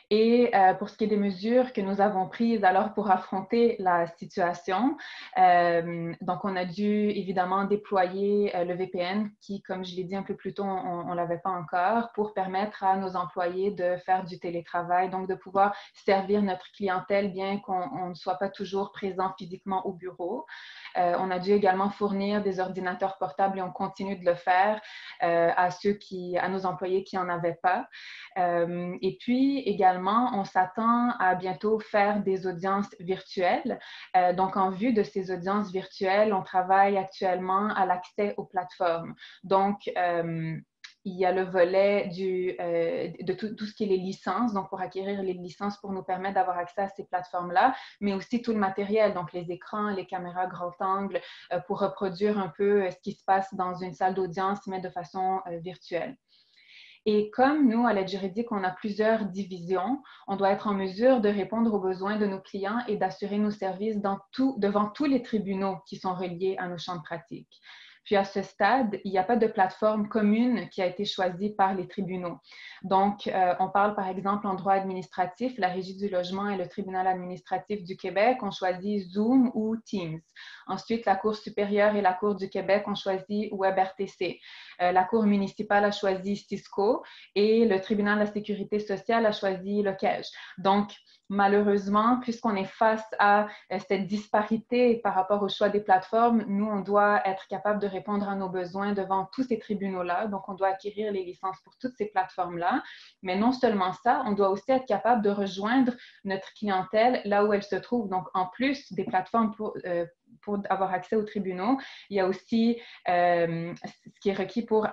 Et pour ce qui est des mesures que nous avons prises alors pour affronter la situation, donc on a dû évidemment déployer le VPN qui, comme je l'ai dit un peu plus tôt, on ne l'avait pas encore, pour permettre à nos employés de faire du télétravail, donc de pouvoir servir notre clientèle bien qu'on ne soit pas toujours présent physiquement au bureau. On a dû également fournir des ordinateurs portables et on continue de le faire à nos employés qui n'en avaient pas. Et puis également, on s'attend à bientôt faire des audiences virtuelles. Donc, en vue de ces audiences virtuelles, on travaille actuellement à l'accès aux plateformes. Donc, il y a le volet de tout ce qui est les licences, donc pour acquérir les licences pour nous permettre d'avoir accès à ces plateformes-là, mais aussi tout le matériel, donc les écrans, les caméras grand angle, pour reproduire un peu ce qui se passe dans une salle d'audience, mais de façon virtuelle. Et comme nous, à l'aide juridique, on a plusieurs divisions, on doit être en mesure de répondre aux besoins de nos clients et d'assurer nos services devant tous les tribunaux qui sont reliés à nos champs de pratique. Puis à ce stade, il n'y a pas de plateforme commune qui a été choisie par les tribunaux. Donc, on parle par exemple en droit administratif, la Régie du logement et le tribunal administratif du Québec ont choisi Zoom ou Teams. Ensuite, la Cour supérieure et la Cour du Québec ont choisi WebRTC. La Cour municipale a choisi Cisco et le tribunal de la sécurité sociale a choisi le CAGE. Donc, malheureusement, puisqu'on est face à cette disparité par rapport au choix des plateformes, nous, on doit être capable de répondre à nos besoins devant tous ces tribunaux-là. Donc, on doit acquérir les licences pour toutes ces plateformes-là. Mais non seulement ça, on doit aussi être capable de rejoindre notre clientèle là où elle se trouve. Donc, en plus des plateformes pour avoir accès aux tribunaux, il y a aussi ce qui est requis pour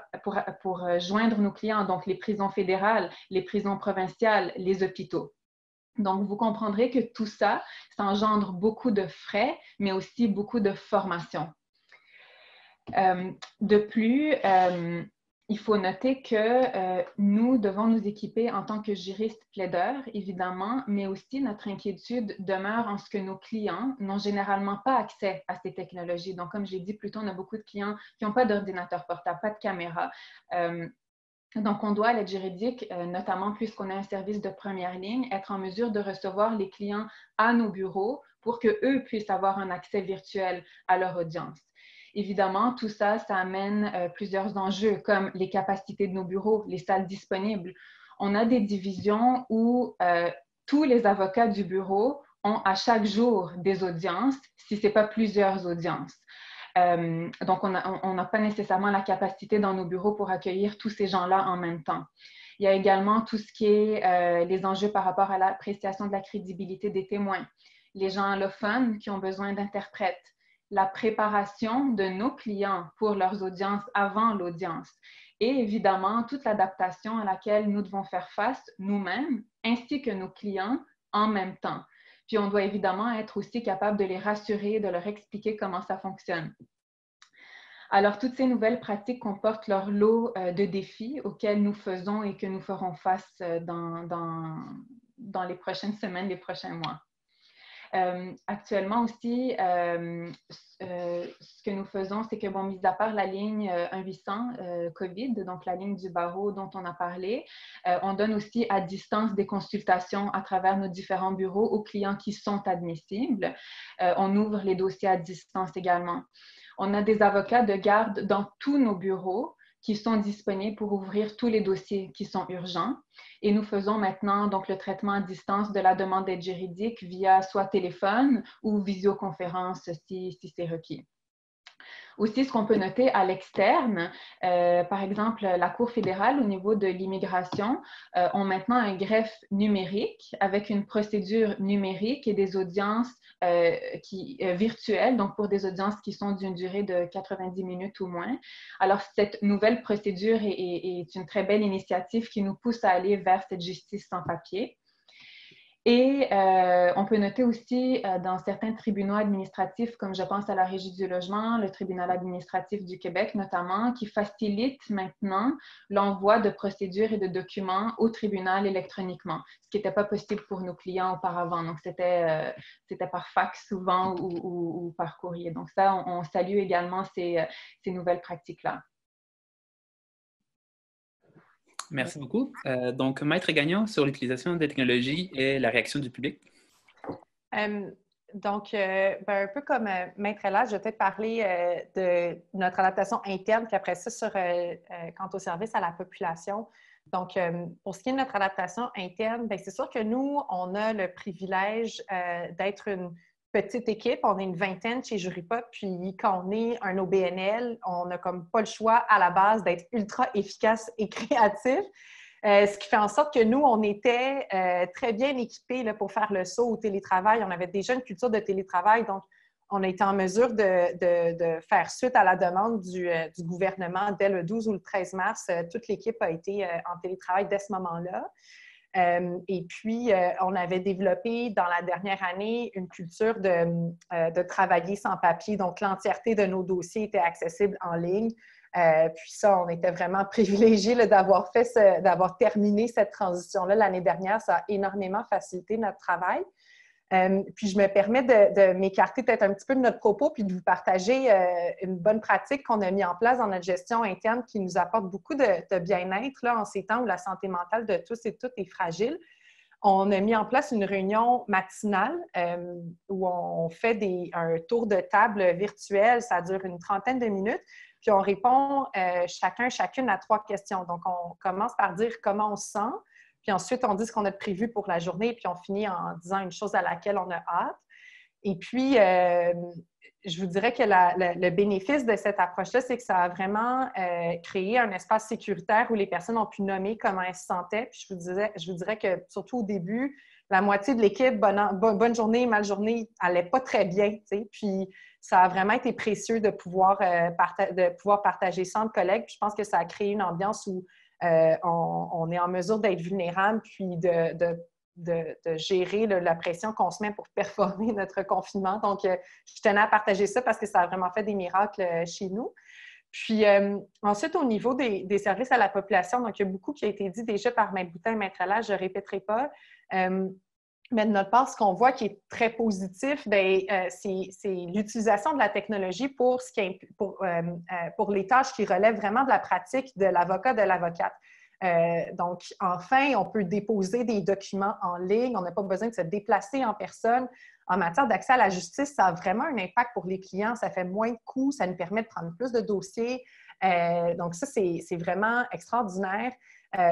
joindre nos clients, donc les prisons fédérales, les prisons provinciales, les hôpitaux. Donc, vous comprendrez que tout ça, ça engendre beaucoup de frais, mais aussi beaucoup de formation. De plus, il faut noter que nous devons nous équiper en tant que juristes plaideurs, évidemment, mais aussi notre inquiétude demeure en ce que nos clients n'ont généralement pas accès à ces technologies. Donc, comme j'ai dit plus tôt, on a beaucoup de clients qui n'ont pas d'ordinateur portable, pas de caméra. Donc, on doit, à l'aide juridique, notamment puisqu'on a un service de première ligne, être en mesure de recevoir les clients à nos bureaux pour qu'eux puissent avoir un accès virtuel à leur audience. Évidemment, tout ça, ça amène plusieurs enjeux comme les capacités de nos bureaux, les salles disponibles. On a des divisions où tous les avocats du bureau ont à chaque jour des audiences, si ce n'est pas plusieurs audiences. Donc, on n'a pas nécessairement la capacité dans nos bureaux pour accueillir tous ces gens-là en même temps. Il y a également tout ce qui est les enjeux par rapport à l'appréciation de la crédibilité des témoins, les gens allophones qui ont besoin d'interprètes, la préparation de nos clients pour leurs audiences avant l'audience et évidemment toute l'adaptation à laquelle nous devons faire face nous-mêmes ainsi que nos clients en même temps. Puis on doit évidemment être aussi capable de les rassurer, de leur expliquer comment ça fonctionne. Alors, toutes ces nouvelles pratiques comportent leur lot de défis auxquels nous faisons et que nous ferons face dans les prochaines semaines, les prochains mois. Actuellement aussi, ce que nous faisons, c'est que, mis à part la ligne 1-800 COVID, donc la ligne du barreau dont on a parlé, on donne aussi à distance des consultations à travers nos différents bureaux aux clients qui sont admissibles. On ouvre les dossiers à distance également. On a des avocats de garde dans tous nos bureaux qui sont disponibles pour ouvrir tous les dossiers qui sont urgents. Et nous faisons maintenant donc le traitement à distance de la demande d'aide juridique via soit téléphone ou visioconférence si c'est requis. Aussi, ce qu'on peut noter à l'externe, par exemple, la Cour fédérale au niveau de l'immigration ont maintenant un greffe numérique avec une procédure numérique et des audiences virtuelles, donc pour des audiences qui sont d'une durée de 90 minutes ou moins. Alors, cette nouvelle procédure est une très belle initiative qui nous pousse à aller vers cette justice sans papier. Et on peut noter aussi dans certains tribunaux administratifs, comme je pense à la Régie du logement, le tribunal administratif du Québec notamment, qui facilitent maintenant l'envoi de procédures et de documents au tribunal électroniquement, ce qui n'était pas possible pour nos clients auparavant. Donc, c'était par fax souvent ou par courrier. Donc ça, on salue également ces nouvelles pratiques-là. Merci beaucoup. Donc, Maître Gagnon, sur l'utilisation des technologies et la réaction du public. Donc, un peu comme Maître Ella, je vais peut-être parler de notre adaptation interne, puis après ça, quant au service à la population. Donc, pour ce qui est de notre adaptation interne, c'est sûr que nous, on a le privilège d'être une petite équipe. On est une vingtaine chez Juripop, puis quand on est un OBNL, on n'a comme pas le choix à la base d'être ultra efficace et créatif. Ce qui fait en sorte que nous, on était très bien équipés là, pour faire le saut au télétravail. On avait déjà une culture de télétravail, donc on a été en mesure de faire suite à la demande du gouvernement dès le 12 ou le 13 mars. Toute l'équipe a été en télétravail dès ce moment-là. Et puis, on avait développé dans la dernière année une culture de travailler sans papier. Donc, l'entièreté de nos dossiers était accessible en ligne. Puis ça, on était vraiment privilégiés d'avoir terminé cette transition-là l'année dernière. Ça a énormément facilité notre travail. Puis je me permets de m'écarter peut-être un petit peu de notre propos puis de vous partager une bonne pratique qu'on a mis en place dans notre gestion interne qui nous apporte beaucoup de bien-être là, en ces temps où la santé mentale de tous et toutes est fragile. On a mis en place une réunion matinale où on fait un tour de table virtuel. Ça dure une trentaine de minutes. Puis on répond chacune à 3 questions. Donc, on commence par dire comment on se sent. Puis ensuite, on dit ce qu'on a prévu pour la journée, puis on finit en disant une chose à laquelle on a hâte. Et puis, je vous dirais que le bénéfice de cette approche-là, c'est que ça a vraiment créé un espace sécuritaire où les personnes ont pu nommer comment elles se sentaient. Puis je vous dirais que, surtout au début, la moitié de l'équipe, bonne journée, mal journée, n'allait pas très bien, tu sais. Puis ça a vraiment été précieux de pouvoir partager ça entre collègues. Puis je pense que ça a créé une ambiance où on est en mesure d'être vulnérable puis de gérer la pression qu'on se met pour performer notre confinement. Donc, je tenais à partager ça parce que ça a vraiment fait des miracles chez nous. Puis ensuite, au niveau des services à la population, donc il y a beaucoup qui a été dit déjà par Maître Boutin et Maître Ella, je ne répéterai pas. Mais de notre part, ce qu'on voit qui est très positif, c'est l'utilisation de la technologie pour les tâches qui relèvent vraiment de la pratique de l'avocat, de l'avocate. Donc, enfin, on peut déposer des documents en ligne. On n'a pas besoin de se déplacer en personne. En matière d'accès à la justice, ça a vraiment un impact pour les clients. Ça fait moins de coûts, ça nous permet de prendre plus de dossiers. Donc, ça, c'est vraiment extraordinaire.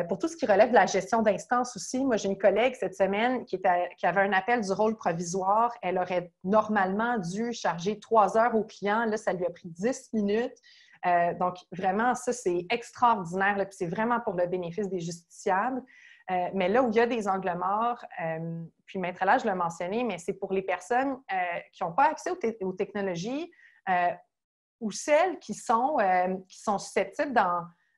Pour tout ce qui relève de la gestion d'instance aussi, moi, j'ai une collègue cette semaine qui avait un appel du rôle provisoire. Elle aurait normalement dû charger 3 heures au client. Là, ça lui a pris 10 minutes. Donc, vraiment, ça, c'est extraordinaire. Puis c'est vraiment pour le bénéfice des justiciables. Mais là où il y a des angles morts, puis Maître Ella, je l'ai mentionné, mais c'est pour les personnes qui n'ont pas accès aux technologies ou celles qui sont susceptibles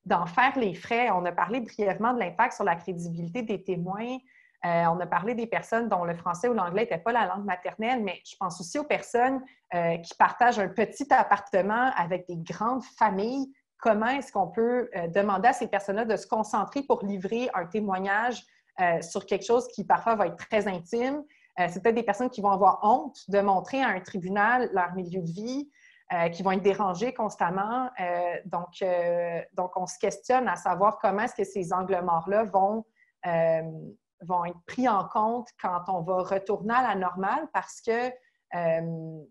d'en faire les frais. On a parlé brièvement de l'impact sur la crédibilité des témoins. On a parlé des personnes dont le français ou l'anglais n'était pas la langue maternelle, mais je pense aussi aux personnes qui partagent un petit appartement avec des grandes familles. Comment est-ce qu'on peut demander à ces personnes-là de se concentrer pour livrer un témoignage sur quelque chose qui parfois va être très intime, C'est peut-être des personnes qui vont avoir honte de montrer à un tribunal leur milieu de vie, qui vont être dérangées constamment. Donc, on se questionne à savoir comment est-ce que ces angles morts-là vont être pris en compte quand on va retourner à la normale, parce que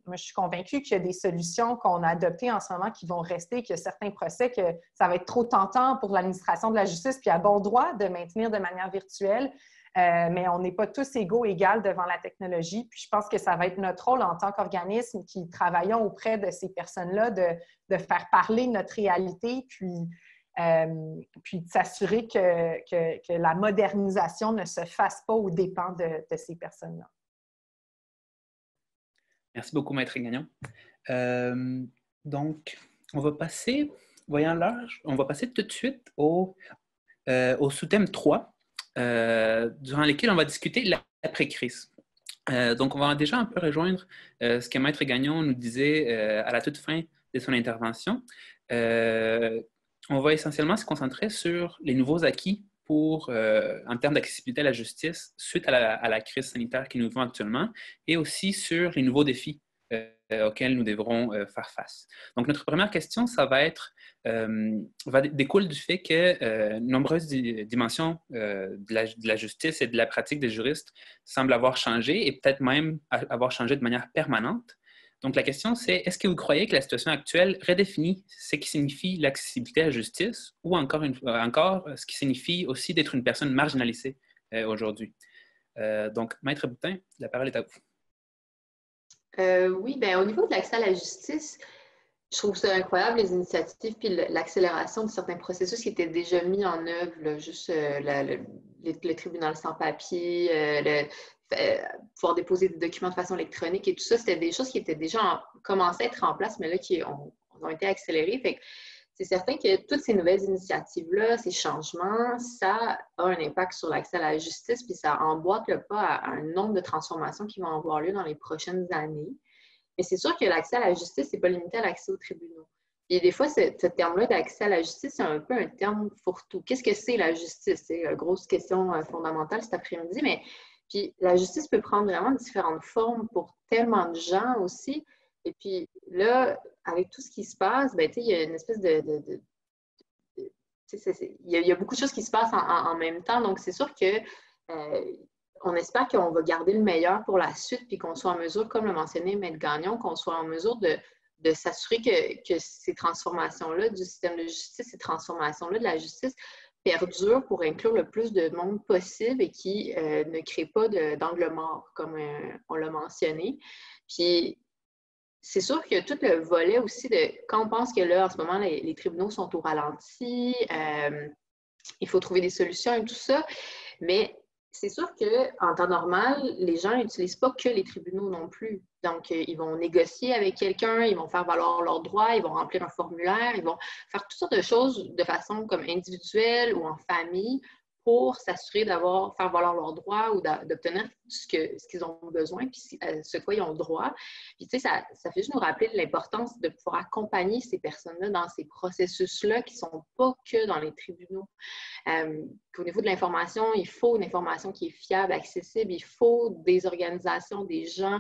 moi, je suis convaincue qu'il y a des solutions qu'on a adoptées en ce moment qui vont rester, qu'il y a certains procès que ça va être trop tentant pour l'administration de la justice, puis à bon droit de maintenir de manière virtuelle. Mais on n'est pas tous égaux, égales devant la technologie. Puis je pense que ça va être notre rôle en tant qu'organisme qui travaillons auprès de ces personnes-là de faire parler notre réalité, puis de s'assurer que la modernisation ne se fasse pas aux dépens de ces personnes-là. Merci beaucoup, Maître Gagnon. Donc, on va passer, voyant l'heure, on va passer tout de suite au sous-thème 3, durant lesquels on va discuter l'après-crise. Donc, on va déjà un peu rejoindre ce que Maître Gagnon nous disait à la toute fin de son intervention. On va essentiellement se concentrer sur les nouveaux acquis en termes d'accessibilité à la justice suite à la crise sanitaire que nous vivons actuellement, et aussi sur les nouveaux défis auxquels nous devrons faire face. Donc, notre première question, ça va être, découle du fait que nombreuses dimensions de la justice et de la pratique des juristes semblent avoir changé, et peut-être même avoir changé de manière permanente. Donc, la question, c'est, est-ce que vous croyez que la situation actuelle redéfinit ce qui signifie l'accessibilité à la justice, ou encore ce qui signifie aussi d'être une personne marginalisée aujourd'hui? Donc, Maître Boutin, la parole est à vous. Oui, bien, au niveau de l'accès à la justice, je trouve ça incroyable, les initiatives puis l'accélération de certains processus qui étaient déjà mis en œuvre, là, juste le tribunal sans papier, pouvoir déposer des documents de façon électronique et tout ça, c'était des choses qui étaient déjà commencées à être en place, mais là, qui ont été accélérées. Fait que c'est certain que toutes ces nouvelles initiatives-là, ces changements, ça a un impact sur l'accès à la justice, puis ça emboîte le pas à un nombre de transformations qui vont avoir lieu dans les prochaines années. Mais c'est sûr que l'accès à la justice n'est pas limité à l'accès aux tribunaux. Et des fois, ce terme-là d'accès à la justice, c'est un peu un terme fourre-tout. Qu'est-ce que c'est la justice? C'est une grosse question fondamentale cet après-midi, mais puis la justice peut prendre vraiment différentes formes pour tellement de gens aussi. Et puis là, avec tout ce qui se passe, ben, il y a une espèce il y a beaucoup de choses qui se passent en même temps. Donc, c'est sûr que on espère qu'on va garder le meilleur pour la suite, puis qu'on soit en mesure, comme le mentionnait Maître Gagnon, qu'on soit en mesure de s'assurer que ces transformations-là du système de justice, ces transformations-là de la justice perdurent pour inclure le plus de monde possible et qui ne créent pas d'angle mort, comme on l'a mentionné. Puis, c'est sûr qu'il y a tout le volet aussi de, quand on pense que là, en ce moment, les tribunaux sont au ralenti, il faut trouver des solutions et tout ça, mais c'est sûr qu'en temps normal, les gens n'utilisent pas que les tribunaux non plus. Donc, ils vont négocier avec quelqu'un, ils vont faire valoir leurs droits, ils vont remplir un formulaire, ils vont faire toutes sortes de choses de façon comme individuelle ou en famille pour s'assurer faire valoir leurs droits ou d'obtenir ce qu'ils ont besoin, puis ce quoi ils ont droit. Puis, tu sais, ça fait juste nous rappeler l'importance de pouvoir accompagner ces personnes-là dans ces processus-là qui ne sont pas que dans les tribunaux. Au niveau de l'information, il faut une information qui est fiable, accessible. Il faut des organisations, des gens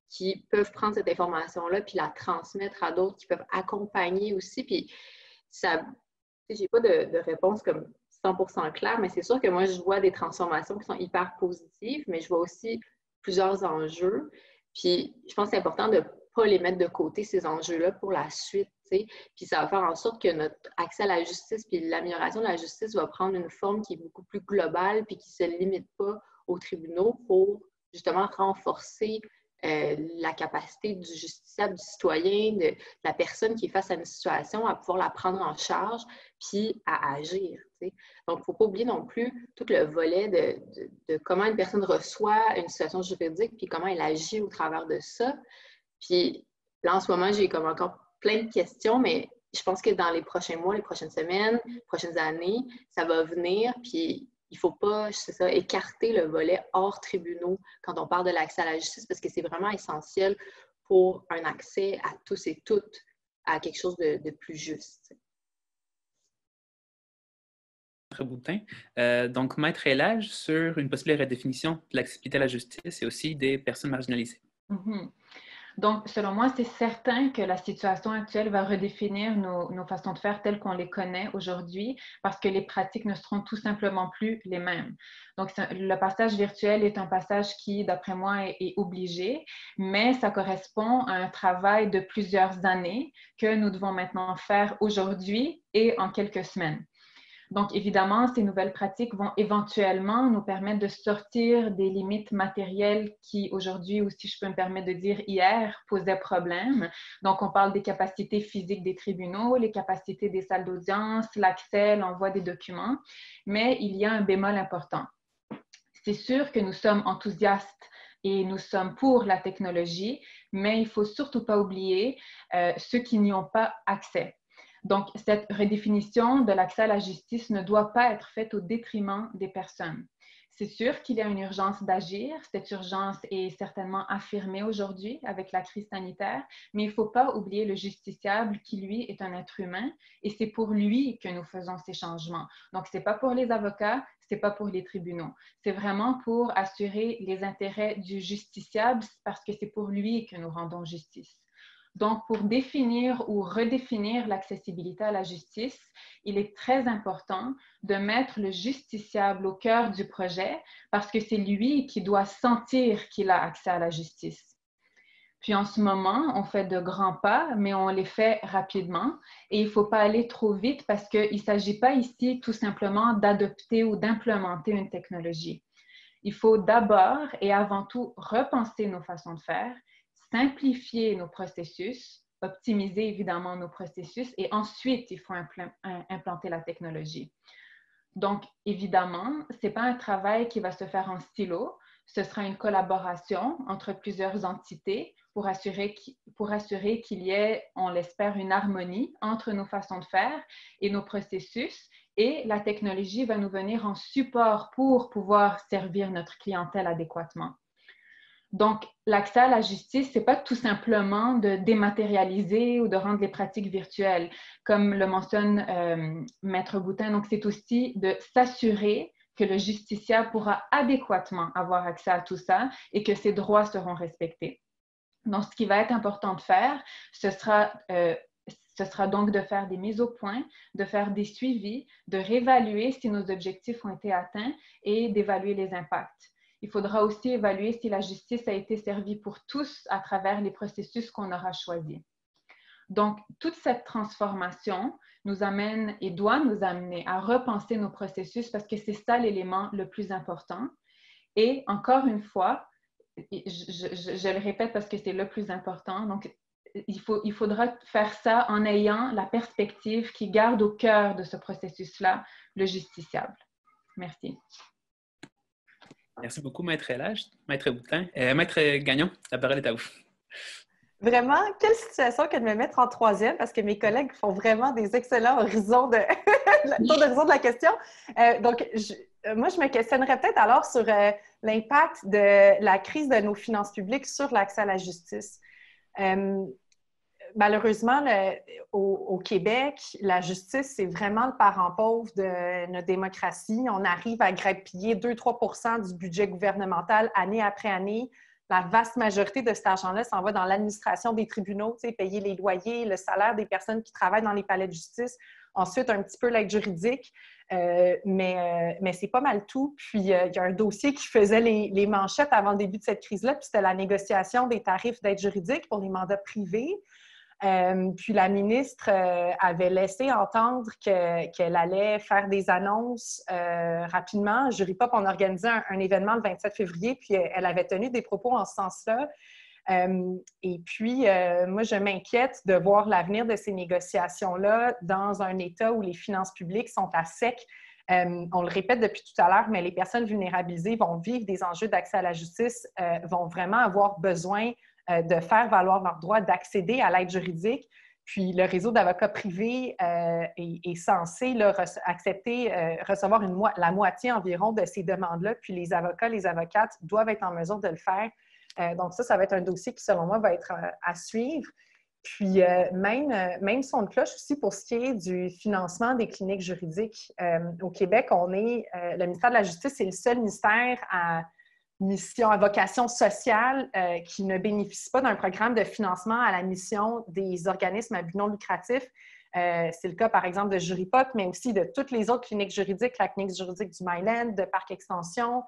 qui peuvent prendre cette information-là puis la transmettre à d'autres, qui peuvent accompagner aussi. Puis, ça, je n'ai pas de réponse comme 100% claire, mais c'est sûr que moi, je vois des transformations qui sont hyper positives, mais je vois aussi plusieurs enjeux. Puis, je pense que c'est important de ne pas les mettre de côté, ces enjeux-là, pour la suite. T'sais. Puis, ça va faire en sorte que notre accès à la justice puis l'amélioration de la justice va prendre une forme qui est beaucoup plus globale puis qui ne se limite pas aux tribunaux pour justement renforcer la capacité du justiciable, du citoyen, de la personne qui est face à une situation, à pouvoir la prendre en charge puis à agir. T'sais. Donc, il ne faut pas oublier non plus tout le volet de comment une personne reçoit une situation juridique puis comment elle agit au travers de ça. Puis là, en ce moment, j'ai comme encore plein de questions, mais je pense que dans les prochains mois, les prochaines semaines, les prochaines années, ça va venir, puis il ne faut pas, c'est ça, écarter le volet hors tribunaux quand on parle de l'accès à la justice, parce que c'est vraiment essentiel pour un accès à tous et toutes à quelque chose de plus juste. Maître Boutin. Donc, Maître Elage sur une possible redéfinition de l'accessibilité à la justice et aussi des personnes marginalisées. Mm-hmm. Donc, selon moi, c'est certain que la situation actuelle va redéfinir nos façons de faire telles qu'on les connaît aujourd'hui parce que les pratiques ne seront tout simplement plus les mêmes. Donc, le passage virtuel est un passage qui, d'après moi, est obligé, mais ça correspond à un travail de plusieurs années que nous devons maintenant faire aujourd'hui et en quelques semaines. Donc, évidemment, ces nouvelles pratiques vont éventuellement nous permettre de sortir des limites matérielles qui, aujourd'hui, ou si je peux me permettre de dire hier, posaient problème. Donc, on parle des capacités physiques des tribunaux, les capacités des salles d'audience, l'accès, l'envoi des documents, mais il y a un bémol important. C'est sûr que nous sommes enthousiastes et nous sommes pour la technologie, mais il ne faut surtout pas oublier ceux qui n'y ont pas accès. Donc, cette redéfinition de l'accès à la justice ne doit pas être faite au détriment des personnes. C'est sûr qu'il y a une urgence d'agir. Cette urgence est certainement affirmée aujourd'hui avec la crise sanitaire, mais il ne faut pas oublier le justiciable qui, lui, est un être humain et c'est pour lui que nous faisons ces changements. Donc, ce n'est pas pour les avocats, ce n'est pas pour les tribunaux. C'est vraiment pour assurer les intérêts du justiciable parce que c'est pour lui que nous rendons justice. Donc, pour définir ou redéfinir l'accessibilité à la justice, il est très important de mettre le justiciable au cœur du projet parce que c'est lui qui doit sentir qu'il a accès à la justice. Puis en ce moment, on fait de grands pas, mais on les fait rapidement et il ne faut pas aller trop vite parce qu'il ne s'agit pas ici tout simplement d'adopter ou d'implémenter une technologie. Il faut d'abord et avant tout repenser nos façons de faire, simplifier nos processus, optimiser évidemment nos processus et ensuite, il faut implanter la technologie. Donc, évidemment, ce n'est pas un travail qui va se faire en silo, ce sera une collaboration entre plusieurs entités pour assurer qu'il y ait, on l'espère, une harmonie entre nos façons de faire et nos processus et la technologie va nous venir en support pour pouvoir servir notre clientèle adéquatement. Donc, l'accès à la justice, ce n'est pas tout simplement de dématérialiser ou de rendre les pratiques virtuelles, comme le mentionne Maître Boutin. Donc, c'est aussi de s'assurer que le justiciable pourra adéquatement avoir accès à tout ça et que ses droits seront respectés. Donc, ce qui va être important de faire, ce sera donc de faire des mises au point, de faire des suivis, de réévaluer si nos objectifs ont été atteints et d'évaluer les impacts. Il faudra aussi évaluer si la justice a été servie pour tous à travers les processus qu'on aura choisis. Donc, toute cette transformation nous amène et doit nous amener à repenser nos processus parce que c'est ça l'élément le plus important. Et encore une fois, je le répète parce que c'est le plus important, donc il faudra faire ça en ayant la perspective qui garde au cœur de ce processus-là le justiciable. Merci. Merci beaucoup, Maître Elage, Maître Boutin. Maître Gagnon, la parole est à vous. Vraiment, quelle situation que de me mettre en troisième parce que mes collègues font vraiment des excellents horizons tour d'horizon de la question. Donc, moi, je me questionnerais peut-être alors sur l'impact de la crise de nos finances publiques sur l'accès à la justice. Malheureusement, au Québec, la justice, c'est vraiment le parent pauvre de notre démocratie. On arrive à grappiller 2-3 % du budget gouvernemental année après année. La vaste majorité de cet argent-là s'en va dans l'administration des tribunaux, payer les loyers, le salaire des personnes qui travaillent dans les palais de justice. Ensuite, un petit peu l'aide juridique, mais c'est pas mal tout. Puis, il y a un dossier qui faisait les manchettes avant le début de cette crise-là, puis c'était la négociation des tarifs d'aide juridique pour les mandats privés. Puis la ministre avait laissé entendre qu'elle allait faire des annonces rapidement. Jury Pop, on organisait un événement le 27 février, puis elle avait tenu des propos en ce sens-là. Et puis, moi, je m'inquiète de voir l'avenir de ces négociations-là dans un État où les finances publiques sont à sec. On le répète depuis tout à l'heure, mais les personnes vulnérabilisées vont vivre des enjeux d'accès à la justice, vont vraiment avoir besoin de faire valoir leur droit d'accéder à l'aide juridique. Puis le réseau d'avocats privés est censé accepter, recevoir la moitié environ de ces demandes-là. Puis les avocats, les avocates doivent être en mesure de le faire. Donc ça va être un dossier qui, selon moi, va être à suivre. Puis même son de cloche aussi pour ce qui est du financement des cliniques juridiques. Au Québec, le ministère de la Justice est le seul ministère à mission, à vocation sociale qui ne bénéficie pas d'un programme de financement à la mission des organismes à but non lucratif. C'est le cas, par exemple, de Juripop, mais aussi de toutes les autres cliniques juridiques, la clinique juridique du Myland, de Parc Extension.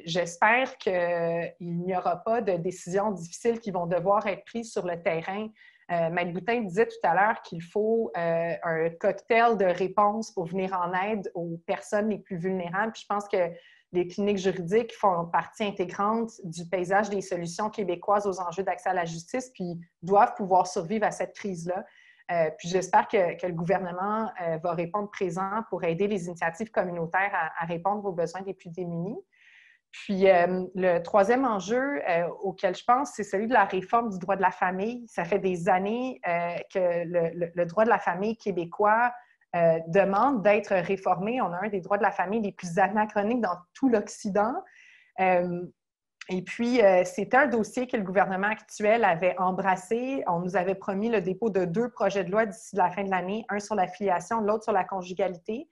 J'espère qu'il n'y aura pas de décisions difficiles qui vont devoir être prises sur le terrain. Maître Boutin disait tout à l'heure qu'il faut un cocktail de réponses pour venir en aide aux personnes les plus vulnérables. Puis je pense que les cliniques juridiques font partie intégrante du paysage des solutions québécoises aux enjeux d'accès à la justice, puis doivent pouvoir survivre à cette crise-là. Puis j'espère que le gouvernement va répondre présent pour aider les initiatives communautaires à répondre aux besoins des plus démunis. Puis le troisième enjeu auquel je pense, c'est celui de la réforme du droit de la famille. Ça fait des années que le droit de la famille québécois demande d'être réformé. On a un des droits de la famille les plus anachroniques dans tout l'Occident. Et puis, c'était un dossier que le gouvernement actuel avait embrassé. On nous avait promis le dépôt de 2 projets de loi d'ici la fin de l'année, un sur la filiation, l'autre sur la conjugalité.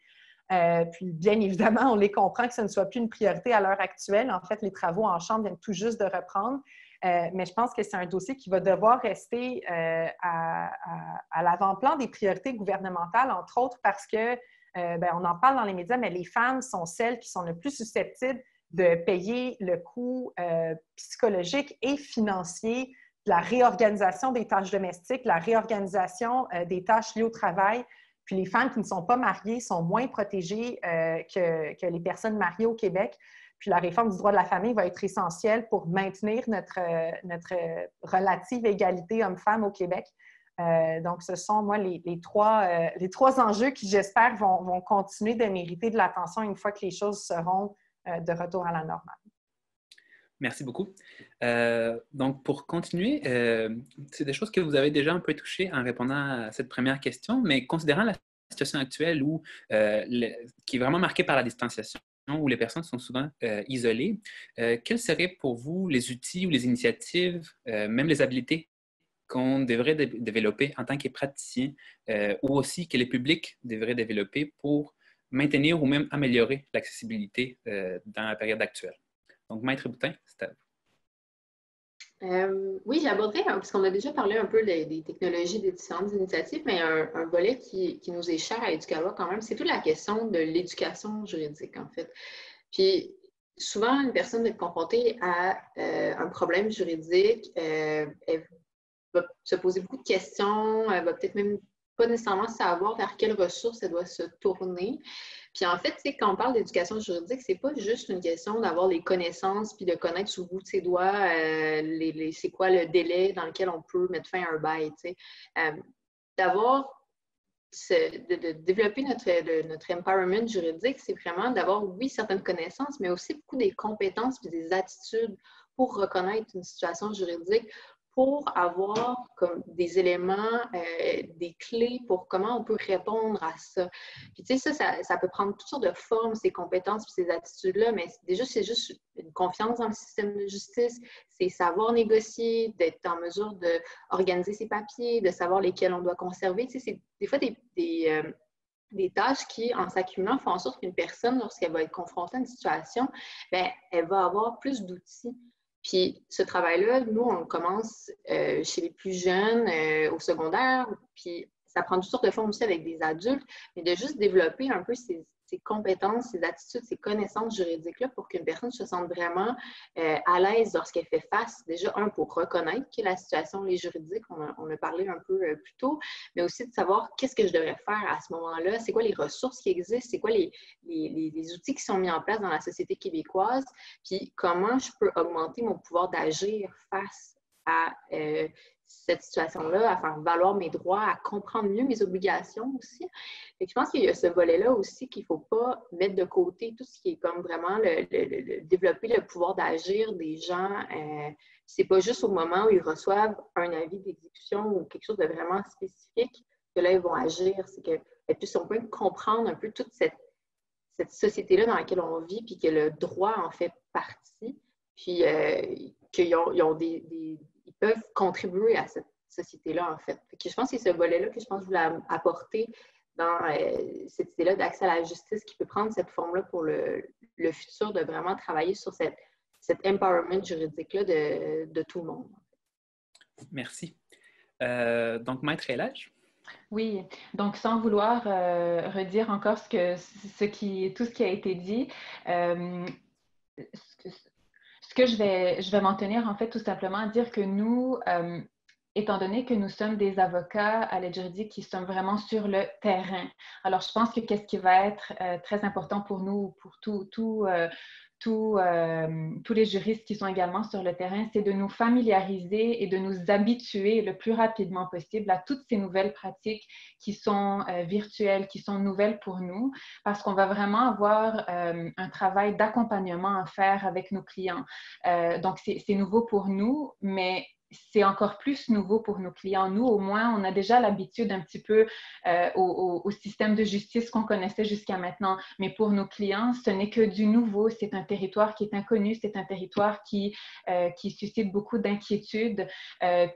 Puis, bien évidemment, on les comprend que ce ne soit plus une priorité à l'heure actuelle. En fait, les travaux en Chambre viennent tout juste de reprendre. Mais je pense que c'est un dossier qui va devoir rester à l'avant-plan des priorités gouvernementales, entre autres parce que, on en parle dans les médias, mais les femmes sont celles qui sont le plus susceptibles de payer le coût psychologique et financier de la réorganisation des tâches domestiques, la réorganisation des tâches liées au travail. Puis les femmes qui ne sont pas mariées sont moins protégées que les personnes mariées au Québec. Puis la réforme du droit de la famille va être essentielle pour maintenir notre relative égalité homme-femme au Québec. Donc, ce sont, moi, les trois enjeux qui, j'espère, vont continuer de mériter de l'attention une fois que les choses seront de retour à la normale. Merci beaucoup. Donc, pour continuer, c'est des choses que vous avez déjà un peu touchées en répondant à cette première question, mais considérant la situation actuelle qui est vraiment marquée par la distanciation, où les personnes sont souvent isolées, quels seraient pour vous les outils ou les initiatives, même les habiletés qu'on devrait développer en tant que praticien ou aussi que les publics devraient développer pour maintenir ou même améliorer l'accessibilité dans la période actuelle? Donc, Maître Boutin, c'est à vous. Oui, j'aborderais, parce qu'on a déjà parlé un peu des technologies, des différentes initiatives, mais un volet qui nous est cher à Éducalois quand même, c'est toute la question de l'éducation juridique, en fait. Puis, souvent, une personne est confrontée à un problème juridique, elle va se poser beaucoup de questions, elle va peut-être même pas nécessairement savoir vers quelles ressources elle doit se tourner. Puis en fait, quand on parle d'éducation juridique, c'est pas juste une question d'avoir les connaissances puis de connaître sous le bout de ses doigts c'est quoi le délai dans lequel on peut mettre fin à un bail. De développer notre empowerment juridique, c'est vraiment d'avoir, oui, certaines connaissances, mais aussi beaucoup des compétences puis des attitudes pour reconnaître une situation juridique, pour avoir comme des éléments, des clés pour comment on peut répondre à ça. Puis tu sais, ça peut prendre toutes sortes de formes, ces compétences et ces attitudes-là, mais c'est juste une confiance dans le système de justice, c'est savoir négocier, d'être en mesure d'organiser ses papiers, de savoir lesquels on doit conserver. Tu sais, c'est des fois des tâches qui, en s'accumulant, font en sorte qu'une personne, lorsqu'elle va être confrontée à une situation, bien, elle va avoir plus d'outils. Puis ce travail-là, nous, on le commence chez les plus jeunes, au secondaire, puis ça prend toutes sortes de formes aussi avec des adultes, mais de juste développer un peu ces compétences, ces attitudes, ces connaissances juridiques-là pour qu'une personne se sente vraiment à l'aise lorsqu'elle fait face, déjà, pour reconnaître que la situation est juridique, on a parlé un peu plus tôt, mais aussi de savoir qu'est-ce que je devrais faire à ce moment-là, c'est quoi les ressources qui existent, c'est quoi les outils qui sont mis en place dans la société québécoise, puis comment je peux augmenter mon pouvoir d'agir face à cette situation-là, à faire valoir mes droits, à comprendre mieux mes obligations aussi. Et je pense qu'il y a ce volet-là aussi qu'il ne faut pas mettre de côté, tout ce qui est comme vraiment développer le pouvoir d'agir des gens. C'est pas juste au moment où ils reçoivent un avis d'exécution ou quelque chose de vraiment spécifique que là, ils vont agir. C'est qu'on puisse comprendre un peu toute cette société-là dans laquelle on vit, puis que le droit en fait partie, puis qu'ils ont ils peuvent contribuer à cette société-là, en fait. Je pense que c'est ce volet-là que je pense que je voulais apporter dans cette idée-là d'accès à la justice qui peut prendre cette forme-là pour le futur, de vraiment travailler sur cet empowerment juridique-là de tout le monde. Merci. Donc, Maître Elage? Oui, donc sans vouloir redire encore tout ce qui a été dit, ce que je vais m'en tenir en fait tout simplement à dire que nous, étant donné que nous sommes des avocats à l'aide juridique qui sommes vraiment sur le terrain, alors je pense que qu'est-ce qui va être très important pour nous, pour tous les juristes qui sont également sur le terrain, c'est de nous familiariser et de nous habituer le plus rapidement possible à toutes ces nouvelles pratiques qui sont virtuelles, qui sont nouvelles pour nous, parce qu'on va vraiment avoir un travail d'accompagnement à faire avec nos clients. Donc, c'est nouveau pour nous, mais c'est encore plus nouveau pour nos clients. Nous, au moins, on a déjà l'habitude un petit peu au système de justice qu'on connaissait jusqu'à maintenant. Mais pour nos clients, ce n'est que du nouveau. C'est un territoire qui est inconnu. C'est un territoire qui suscite beaucoup d'inquiétudes.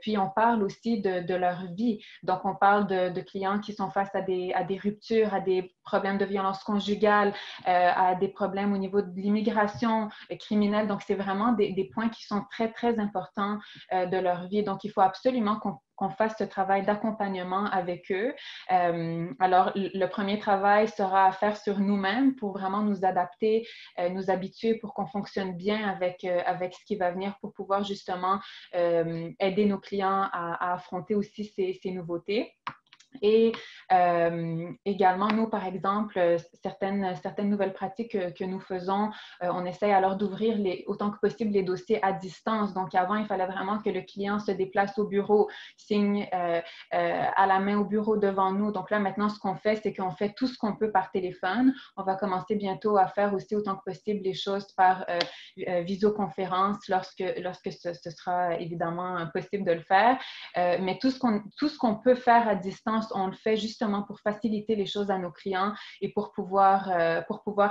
Puis, on parle aussi de leur vie. Donc, on parle de clients qui sont face à des ruptures, à des problèmes de violence conjugale, à des problèmes au niveau de l'immigration criminelle. Donc, c'est vraiment des points qui sont très, très importants de leur vie. Donc, il faut absolument qu'on fasse ce travail d'accompagnement avec eux. Alors, le premier travail sera à faire sur nous-mêmes pour vraiment nous adapter, nous habituer pour qu'on fonctionne bien avec ce qui va venir pour pouvoir justement aider nos clients à affronter aussi ces nouveautés. Et également, nous, par exemple, certaines nouvelles pratiques que nous faisons, on essaie alors d'ouvrir autant que possible les dossiers à distance. Donc, avant, il fallait vraiment que le client se déplace au bureau, signe à la main au bureau devant nous. Donc là, maintenant, ce qu'on fait, c'est qu'on fait tout ce qu'on peut par téléphone. On va commencer bientôt à faire aussi autant que possible les choses par visioconférence lorsque ce sera évidemment possible de le faire. Mais tout ce qu'on peut faire à distance, on le fait justement pour faciliter les choses à nos clients et pour pouvoir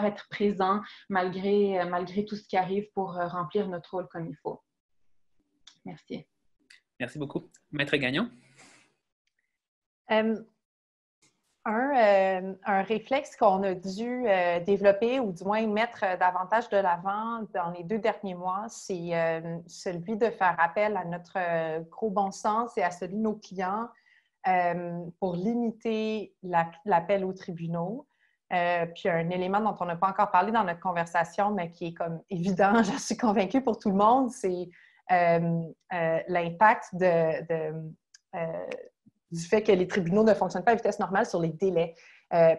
être présent malgré tout ce qui arrive pour remplir notre rôle comme il faut. Merci. Merci beaucoup. Maître Gagnon? Un réflexe qu'on a dû développer ou du moins mettre davantage de l'avant dans les 2 derniers mois, c'est celui de faire appel à notre gros bon sens et à celui de nos clients pour limiter l'appel aux tribunaux. Puis un élément dont on n'a pas encore parlé dans notre conversation, mais qui est comme évident, je suis convaincue pour tout le monde, c'est l'impact du fait que les tribunaux ne fonctionnent pas à vitesse normale sur les délais.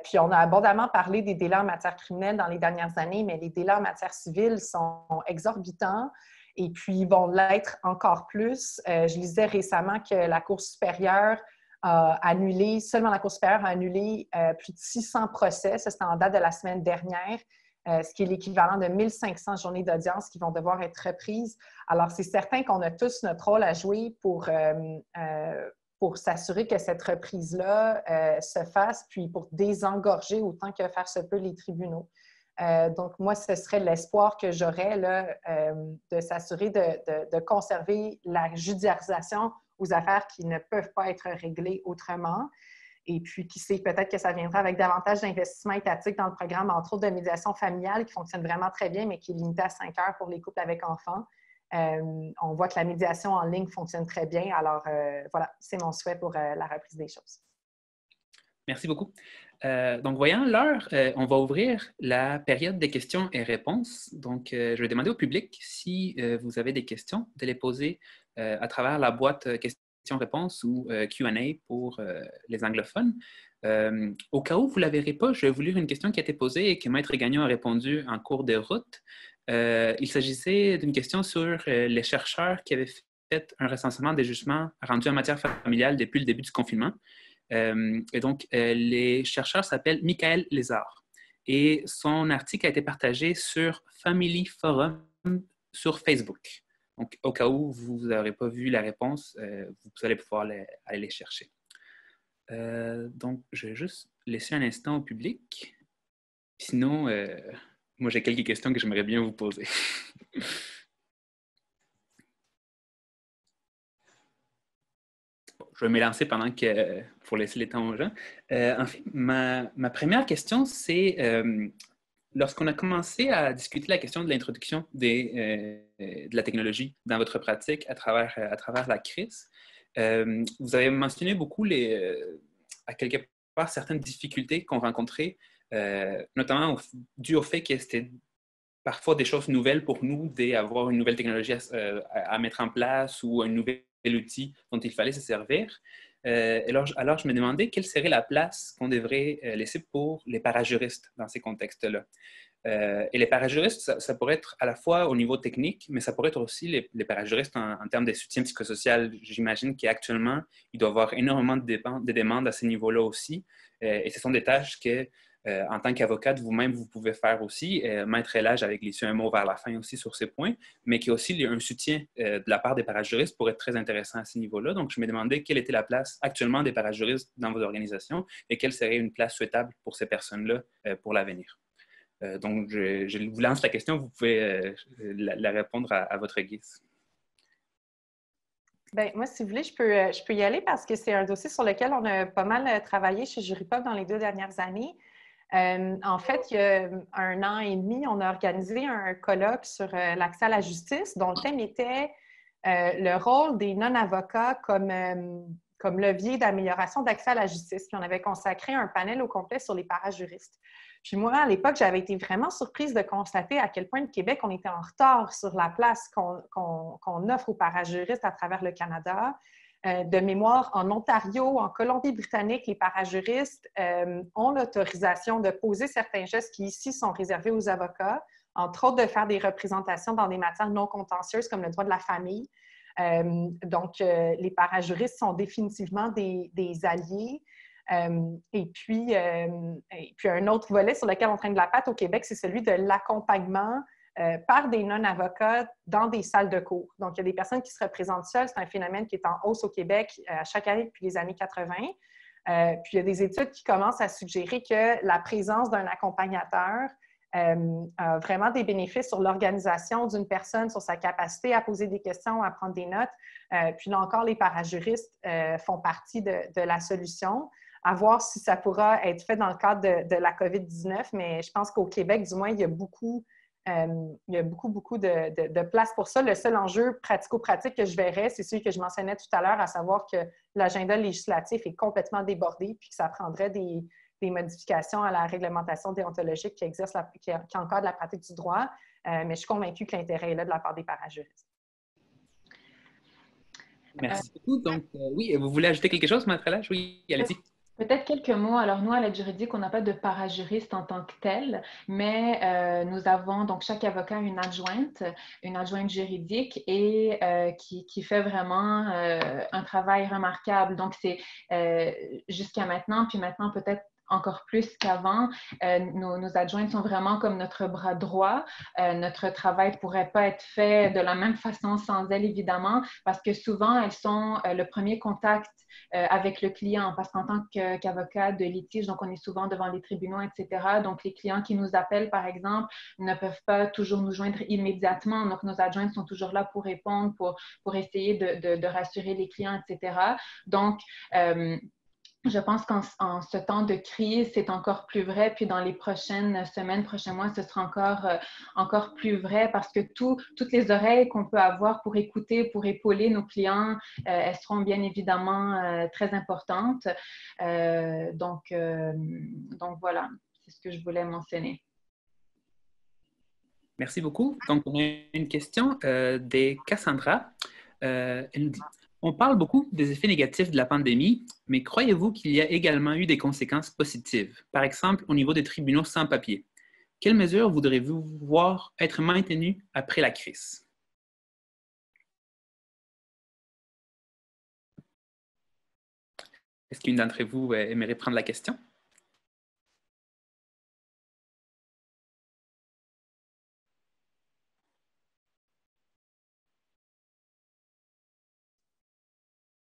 Puis on a abondamment parlé des délais en matière criminelle dans les dernières années, mais les délais en matière civile sont exorbitants et puis vont l'être encore plus. Je lisais récemment que la Cour supérieure seulement la Cour supérieure a annulé plus de 600 procès, ça c'était en date de la semaine dernière, ce qui est l'équivalent de 1500 journées d'audience qui vont devoir être reprises. Alors, c'est certain qu'on a tous notre rôle à jouer pour s'assurer que cette reprise-là se fasse, puis pour désengorger autant que faire se peut les tribunaux. Donc, moi, ce serait l'espoir que j'aurais là, de s'assurer de conserver la judiciarisation aux affaires qui ne peuvent pas être réglées autrement. Et puis, qui sait, peut-être que ça viendra avec davantage d'investissements étatiques dans le programme, entre autres de médiation familiale, qui fonctionne vraiment très bien, mais qui est limité à 5 heures pour les couples avec enfants. On voit que la médiation en ligne fonctionne très bien. Alors, voilà, c'est mon souhait pour la reprise des choses. Merci beaucoup. Donc, voyant l'heure, on va ouvrir la période des questions et réponses. Donc, je vais demander au public si vous avez des questions, de les poser à travers la boîte questions-réponses ou Q&A pour les anglophones. Au cas où vous ne la verrez pas, je vais vous lire une question qui a été posée et que Maître Gagnon a répondu en cours de route. Il s'agissait d'une question sur les chercheurs qui avaient fait un recensement des jugements rendus en matière familiale depuis le début du confinement. Et donc, les chercheurs s'appellent Michael Lézard. Et son article a été partagé sur Family Forum sur Facebook. Donc, au cas où vous n'aurez pas vu la réponse, vous allez pouvoir aller les chercher. Donc, je vais juste laisser un instant au public. Sinon, moi, j'ai quelques questions que j'aimerais bien vous poser. je vais m'élancer pour laisser le temps aux gens. En fait, ma première question, c'est lorsqu'on a commencé à discuter la question de l'introduction de la technologie dans votre pratique à travers la crise, vous avez mentionné beaucoup à quelque part certaines difficultés qu'on rencontrait, notamment dû au fait que c'était parfois des choses nouvelles pour nous d'avoir une nouvelle technologie à mettre en place ou un nouvel outil dont il fallait se servir. Alors, je me demandais quelle serait la place qu'on devrait laisser pour les parajuristes dans ces contextes-là. Et les parajuristes, ça pourrait être à la fois au niveau technique, mais ça pourrait être aussi les parajuristes en termes de soutien psychosocial. J'imagine qu'actuellement, il doit y avoir énormément de demandes à ce niveau-là aussi. Et ce sont des tâches que, en tant qu'avocate, vous-même, vous pouvez faire aussi. Maître Elage avait glissé un mot vers la fin aussi sur ces points, mais qu'il y a aussi un soutien de la part des parajuristes pour être très intéressant à ce niveau-là. Donc, je me demandais quelle était la place actuellement des parajuristes dans vos organisations et quelle serait une place souhaitable pour ces personnes-là pour l'avenir. Donc, je vous lance la question, vous pouvez la répondre à votre guise. Bien, moi, si vous voulez, je peux y aller parce que c'est un dossier sur lequel on a pas mal travaillé chez Juripop dans les 2 dernières années. En fait, il y a 1 an et demi, on a organisé un colloque sur l'accès à la justice dont le thème était le rôle des non-avocats comme levier d'amélioration d'accès à la justice. Puis on avait consacré un panel au complet sur les parajuristes. Puis moi, à l'époque, j'avais été vraiment surprise de constater à quel point le Québec, on était en retard sur la place qu'on offre aux parajuristes à travers le Canada. De mémoire, en Ontario, en Colombie-Britannique, les parajuristes ont l'autorisation de poser certains gestes qui ici sont réservés aux avocats, entre autres de faire des représentations dans des matières non contentieuses comme le droit de la famille. Donc, les parajuristes sont définitivement des alliés. Et puis, un autre volet sur lequel on traîne de la patte au Québec, c'est celui de l'accompagnement par des non-avocats dans des salles de cours. Donc, il y a des personnes qui se représentent seules. C'est un phénomène qui est en hausse au Québec à chaque année depuis les années 80. Puis, il y a des études qui commencent à suggérer que la présence d'un accompagnateur a vraiment des bénéfices sur l'organisation d'une personne, sur sa capacité à poser des questions, à prendre des notes. Puis là encore, les parajuristes font partie de la solution. À voir si ça pourra être fait dans le cadre de la COVID-19, mais je pense qu'au Québec, du moins, il y a beaucoup de place pour ça. Le seul enjeu pratico-pratique que je verrais, c'est celui que je mentionnais tout à l'heure, à savoir que l'agenda législatif est complètement débordé puis que ça prendrait des modifications à la réglementation déontologique qui encadre la pratique du droit. Mais je suis convaincue que l'intérêt est là de la part des parajuristes. Merci beaucoup. Donc, oui, vous voulez ajouter quelque chose, Maître Elage? Oui, allez-y. Peut-être quelques mots. Alors, nous, à l'aide juridique, on n'a pas de parajuriste en tant que tel, mais nous avons, donc, chaque avocat a une adjointe juridique et qui fait vraiment un travail remarquable. Donc, c'est jusqu'à maintenant, puis maintenant peut-être encore plus qu'avant, nos adjointes sont vraiment comme notre bras droit. Notre travail ne pourrait pas être fait de la même façon sans elles, évidemment, parce que souvent, elles sont le premier contact avec le client, parce qu'en tant qu'avocat de litige, donc on est souvent devant les tribunaux, etc. Donc, les clients qui nous appellent, par exemple, ne peuvent pas toujours nous joindre immédiatement. Donc, nos adjointes sont toujours là pour répondre, pour essayer de rassurer les clients, etc. Donc, je pense qu'en ce temps de crise, c'est encore plus vrai. Puis dans les prochaines semaines, prochains mois, ce sera encore plus vrai parce que toutes les oreilles qu'on peut avoir pour écouter, pour épauler nos clients, elles seront bien évidemment très importantes. Donc voilà, c'est ce que je voulais mentionner. Merci beaucoup. Donc, on a une question de Cassandra. Elle nous dit: on parle beaucoup des effets négatifs de la pandémie, mais croyez-vous qu'il y a également eu des conséquences positives, par exemple au niveau des tribunaux sans papier? Quelles mesures voudrez-vous voir être maintenues après la crise? Est-ce qu'une d'entre vous aimerait prendre la question?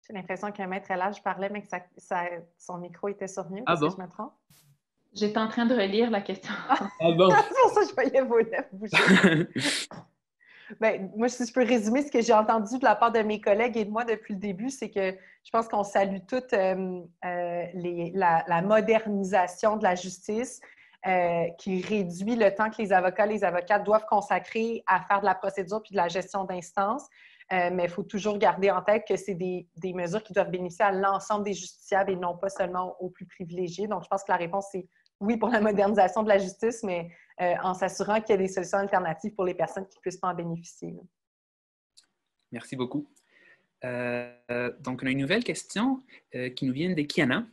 J'ai l'impression qu'un maître Elage parlait, mais que son micro était sur mute. Ah Est-ce bon? que je me trompe? J'étais en train de relire la question. Ah bon? C'est pour ça que je voyais vos lèvres bouger. Ben, moi, si je peux résumer ce que j'ai entendu de la part de mes collègues et de moi depuis le début, c'est que je pense qu'on salue toute la modernisation de la justice qui réduit le temps que les avocats, les avocates doivent consacrer à faire de la procédure puis de la gestion d'instances. Mais il faut toujours garder en tête que c'est des mesures qui doivent bénéficier à l'ensemble des justiciables et non pas seulement aux plus privilégiés. Donc, je pense que la réponse, c'est oui pour la modernisation de la justice, mais en s'assurant qu'il y a des solutions alternatives pour les personnes qui ne puissent pas en bénéficier. Merci beaucoup. Donc, on a une nouvelle question qui nous vient d'Ekiana.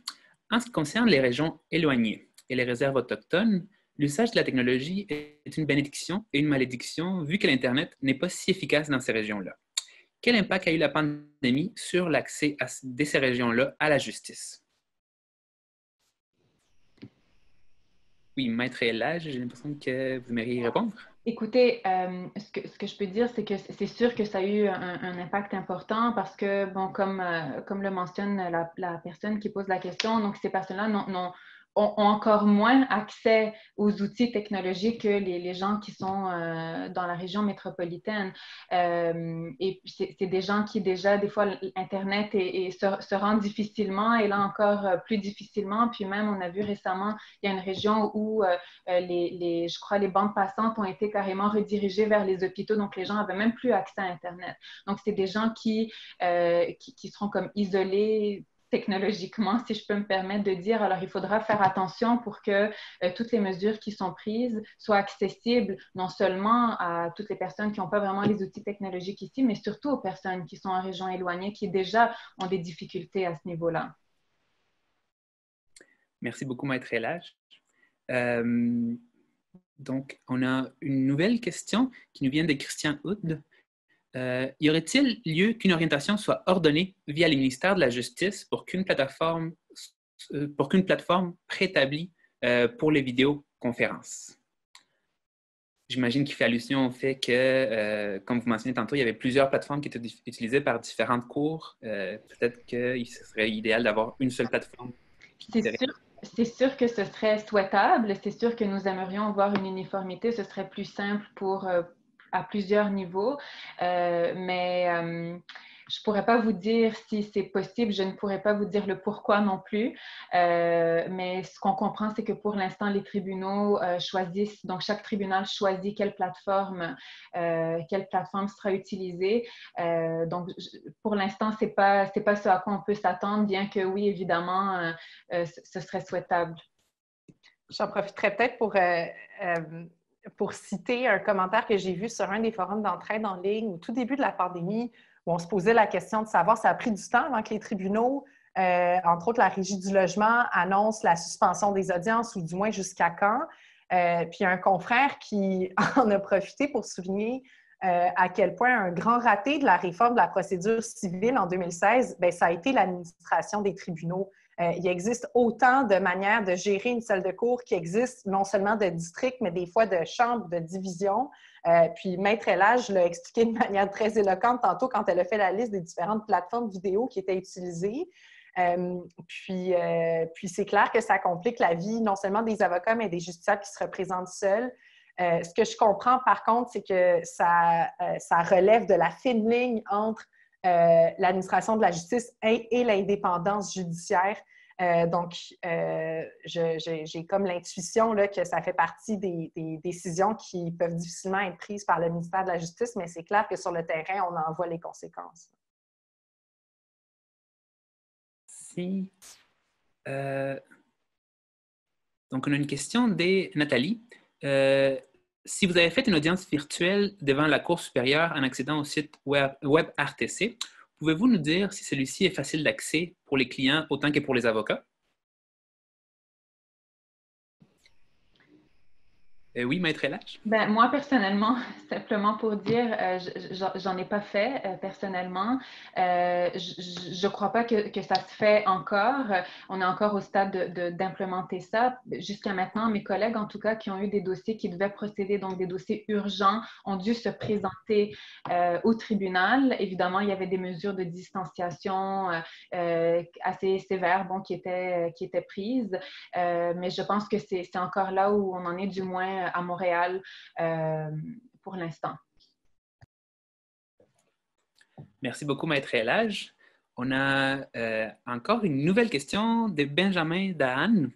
En ce qui concerne les régions éloignées et les réserves autochtones, l'usage de la technologie est une bénédiction et une malédiction vu que l'Internet n'est pas si efficace dans ces régions-là. Quel impact a eu la pandémie sur l'accès de ces régions-là à la justice? Oui, Maître Elage, j'ai l'impression que vous aimeriez y répondre. Écoutez, ce que je peux dire, c'est que c'est sûr que ça a eu un impact important parce que, bon, comme le mentionne la personne qui pose la question, donc ces personnes-là ont encore moins accès aux outils technologiques que les gens qui sont dans la région métropolitaine. Et c'est des gens qui déjà, des fois, Internet se rend difficilement et là encore plus difficilement. Puis même, on a vu récemment, il y a une région où je crois les bandes passantes ont été carrément redirigées vers les hôpitaux, donc les gens n'avaient même plus accès à Internet. Donc, c'est des gens qui seront comme isolés technologiquement, si je peux me permettre de dire. Alors, il faudra faire attention pour que toutes les mesures qui sont prises soient accessibles non seulement à toutes les personnes qui n'ont pas vraiment les outils technologiques ici, mais surtout aux personnes qui sont en région éloignée, qui déjà ont des difficultés à ce niveau-là. Merci beaucoup, Maître Elage. Donc, on a une nouvelle question qui nous vient de Christian Houd. Y aurait-il lieu qu'une orientation soit ordonnée via le ministère de la Justice pour qu'une plateforme préétablie pour les vidéoconférences? J'imagine qu'il fait allusion au fait que, comme vous mentionnez tantôt, il y avait plusieurs plateformes qui étaient utilisées par différentes cours. Peut-être qu'il serait idéal d'avoir une seule plateforme. C'est sûr que ce serait souhaitable. C'est sûr que nous aimerions voir une uniformité. Ce serait plus simple à plusieurs niveaux. Mais je ne pourrais pas vous dire si c'est possible. Je ne pourrais pas vous dire le pourquoi non plus. Mais ce qu'on comprend, c'est que pour l'instant, les tribunaux choisissent, donc chaque tribunal choisit quelle plateforme sera utilisée. Donc, pour l'instant, c'est pas ce à quoi on peut s'attendre, bien que oui, évidemment, ce serait souhaitable. J'en profiterai peut-être pour citer un commentaire que j'ai vu sur un des forums d'entraide en ligne au tout début de la pandémie, où on se posait la question de savoir si ça a pris du temps avant que les tribunaux, entre autres la Régie du logement, annoncent la suspension des audiences, ou du moins jusqu'à quand. Puis il y a un confrère qui en a profité pour souligner à quel point un grand raté de la réforme de la procédure civile en 2016, bien, ça a été l'administration des tribunaux. Il existe autant de manières de gérer une salle de cours qui existe non seulement de district, mais des fois de chambres, de division. Puis Maître Elage l'a expliqué de manière très éloquente tantôt quand elle a fait la liste des différentes plateformes vidéo qui étaient utilisées. Puis c'est clair que ça complique la vie non seulement des avocats, mais des justiciables qui se représentent seuls. Ce que je comprends, par contre, c'est que ça relève de la fine ligne entre l'administration de la justice et l'indépendance judiciaire. Donc, j'ai comme l'intuition là, que ça fait partie des décisions qui peuvent difficilement être prises par le ministère de la Justice, mais c'est clair que sur le terrain, on en voit les conséquences. Merci. Donc, on a une question de Nathalie. Si vous avez fait une audience virtuelle devant la Cour supérieure en accédant au site web RTC, pouvez-vous nous dire si celui-ci est facile d'accès pour les clients autant que pour les avocats? Oui, Maître Elage? Ben, moi, personnellement, simplement pour dire, j'en ai pas fait personnellement. Je crois pas que ça se fait encore. On est encore au stade d'implémenter ça. Jusqu'à maintenant, mes collègues, en tout cas, qui ont eu des dossiers qui devaient procéder, donc des dossiers urgents, ont dû se présenter au tribunal. Évidemment, il y avait des mesures de distanciation assez sévères, bon, qui étaient prises. Mais je pense que c'est encore là où on en est, du moins à Montréal pour l'instant. Merci beaucoup, Maître Elage. On a encore une nouvelle question de Benjamin Dahan.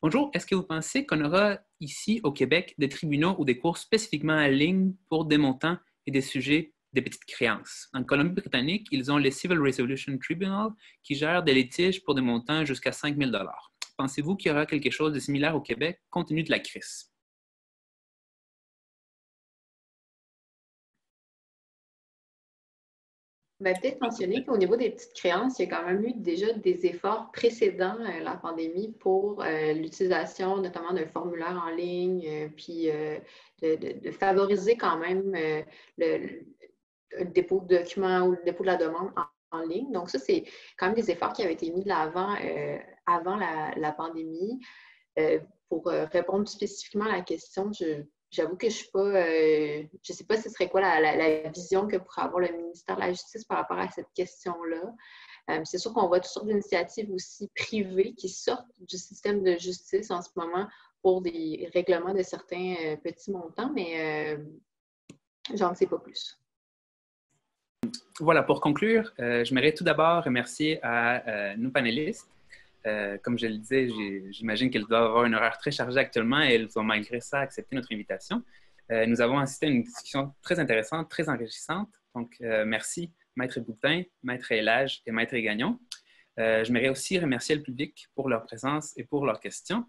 Bonjour, est-ce que vous pensez qu'on aura ici au Québec des tribunaux ou des cours spécifiquement en ligne pour des montants et des sujets des petites créances? En Colombie-Britannique, ils ont le Civil Resolution Tribunal qui gère des litiges pour des montants jusqu'à 5 000 $. Pensez-vous qu'il y aura quelque chose de similaire au Québec compte tenu de la crise? Ben, peut-être mentionner qu'au niveau des petites créances, il y a quand même eu déjà des efforts précédents la pandémie pour l'utilisation notamment d'un formulaire en ligne, puis de favoriser quand même le dépôt de documents ou le dépôt de la demande en ligne. Donc ça, c'est quand même des efforts qui avaient été mis de l'avant avant la pandémie. Pour répondre spécifiquement à la question, j'avoue que je suis pas, je sais pas ce serait quoi la vision que pourrait avoir le ministère de la Justice par rapport à cette question-là. C'est sûr qu'on voit toutes sortes d'initiatives aussi privées qui sortent du système de justice en ce moment pour des règlements de certains petits montants, mais j'en sais pas plus. Voilà, pour conclure, j'aimerais tout d'abord remercier à nos panélistes. Comme je le disais, j'imagine qu'elles doivent avoir un horaire très chargé actuellement et elles ont malgré ça accepté notre invitation. Nous avons assisté à une discussion très intéressante, très enrichissante. Donc, merci Maître Boutin, Maître Elage et Maître Gagnon. J'aimerais aussi remercier le public pour leur présence et pour leurs questions.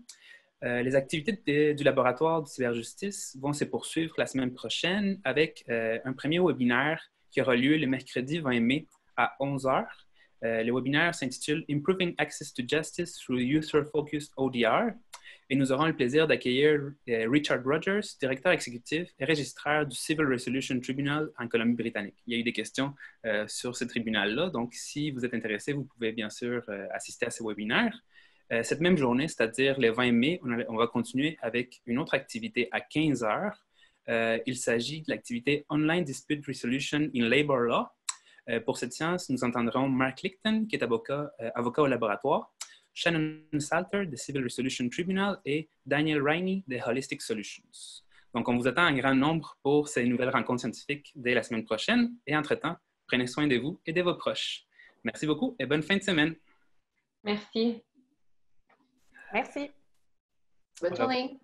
Les activités du laboratoire de cyberjustice vont se poursuivre la semaine prochaine avec un premier webinaire qui aura lieu le mercredi 20 mai à 11 h. Le webinaire s'intitule Improving Access to Justice through User-Focused ODR et nous aurons le plaisir d'accueillir Richard Rogers, directeur exécutif et registraire du Civil Resolution Tribunal en Colombie-Britannique. Il y a eu des questions sur ce tribunal-là, donc si vous êtes intéressé, vous pouvez bien sûr assister à ce webinaire. Cette même journée, c'est-à-dire le 20 mai, on va continuer avec une autre activité à 15 h. Il s'agit de l'activité Online Dispute Resolution in Labor Law. Pour cette séance, nous entendrons Mark Lichten, qui est avocat au laboratoire, Shannon Salter, de Civil Resolution Tribunal, et Daniel Riney, de Holistic Solutions. Donc, on vous attend en grand nombre pour ces nouvelles rencontres scientifiques dès la semaine prochaine. Et entre-temps, prenez soin de vous et de vos proches. Merci beaucoup et bonne fin de semaine. Merci. Merci. Bonne journée.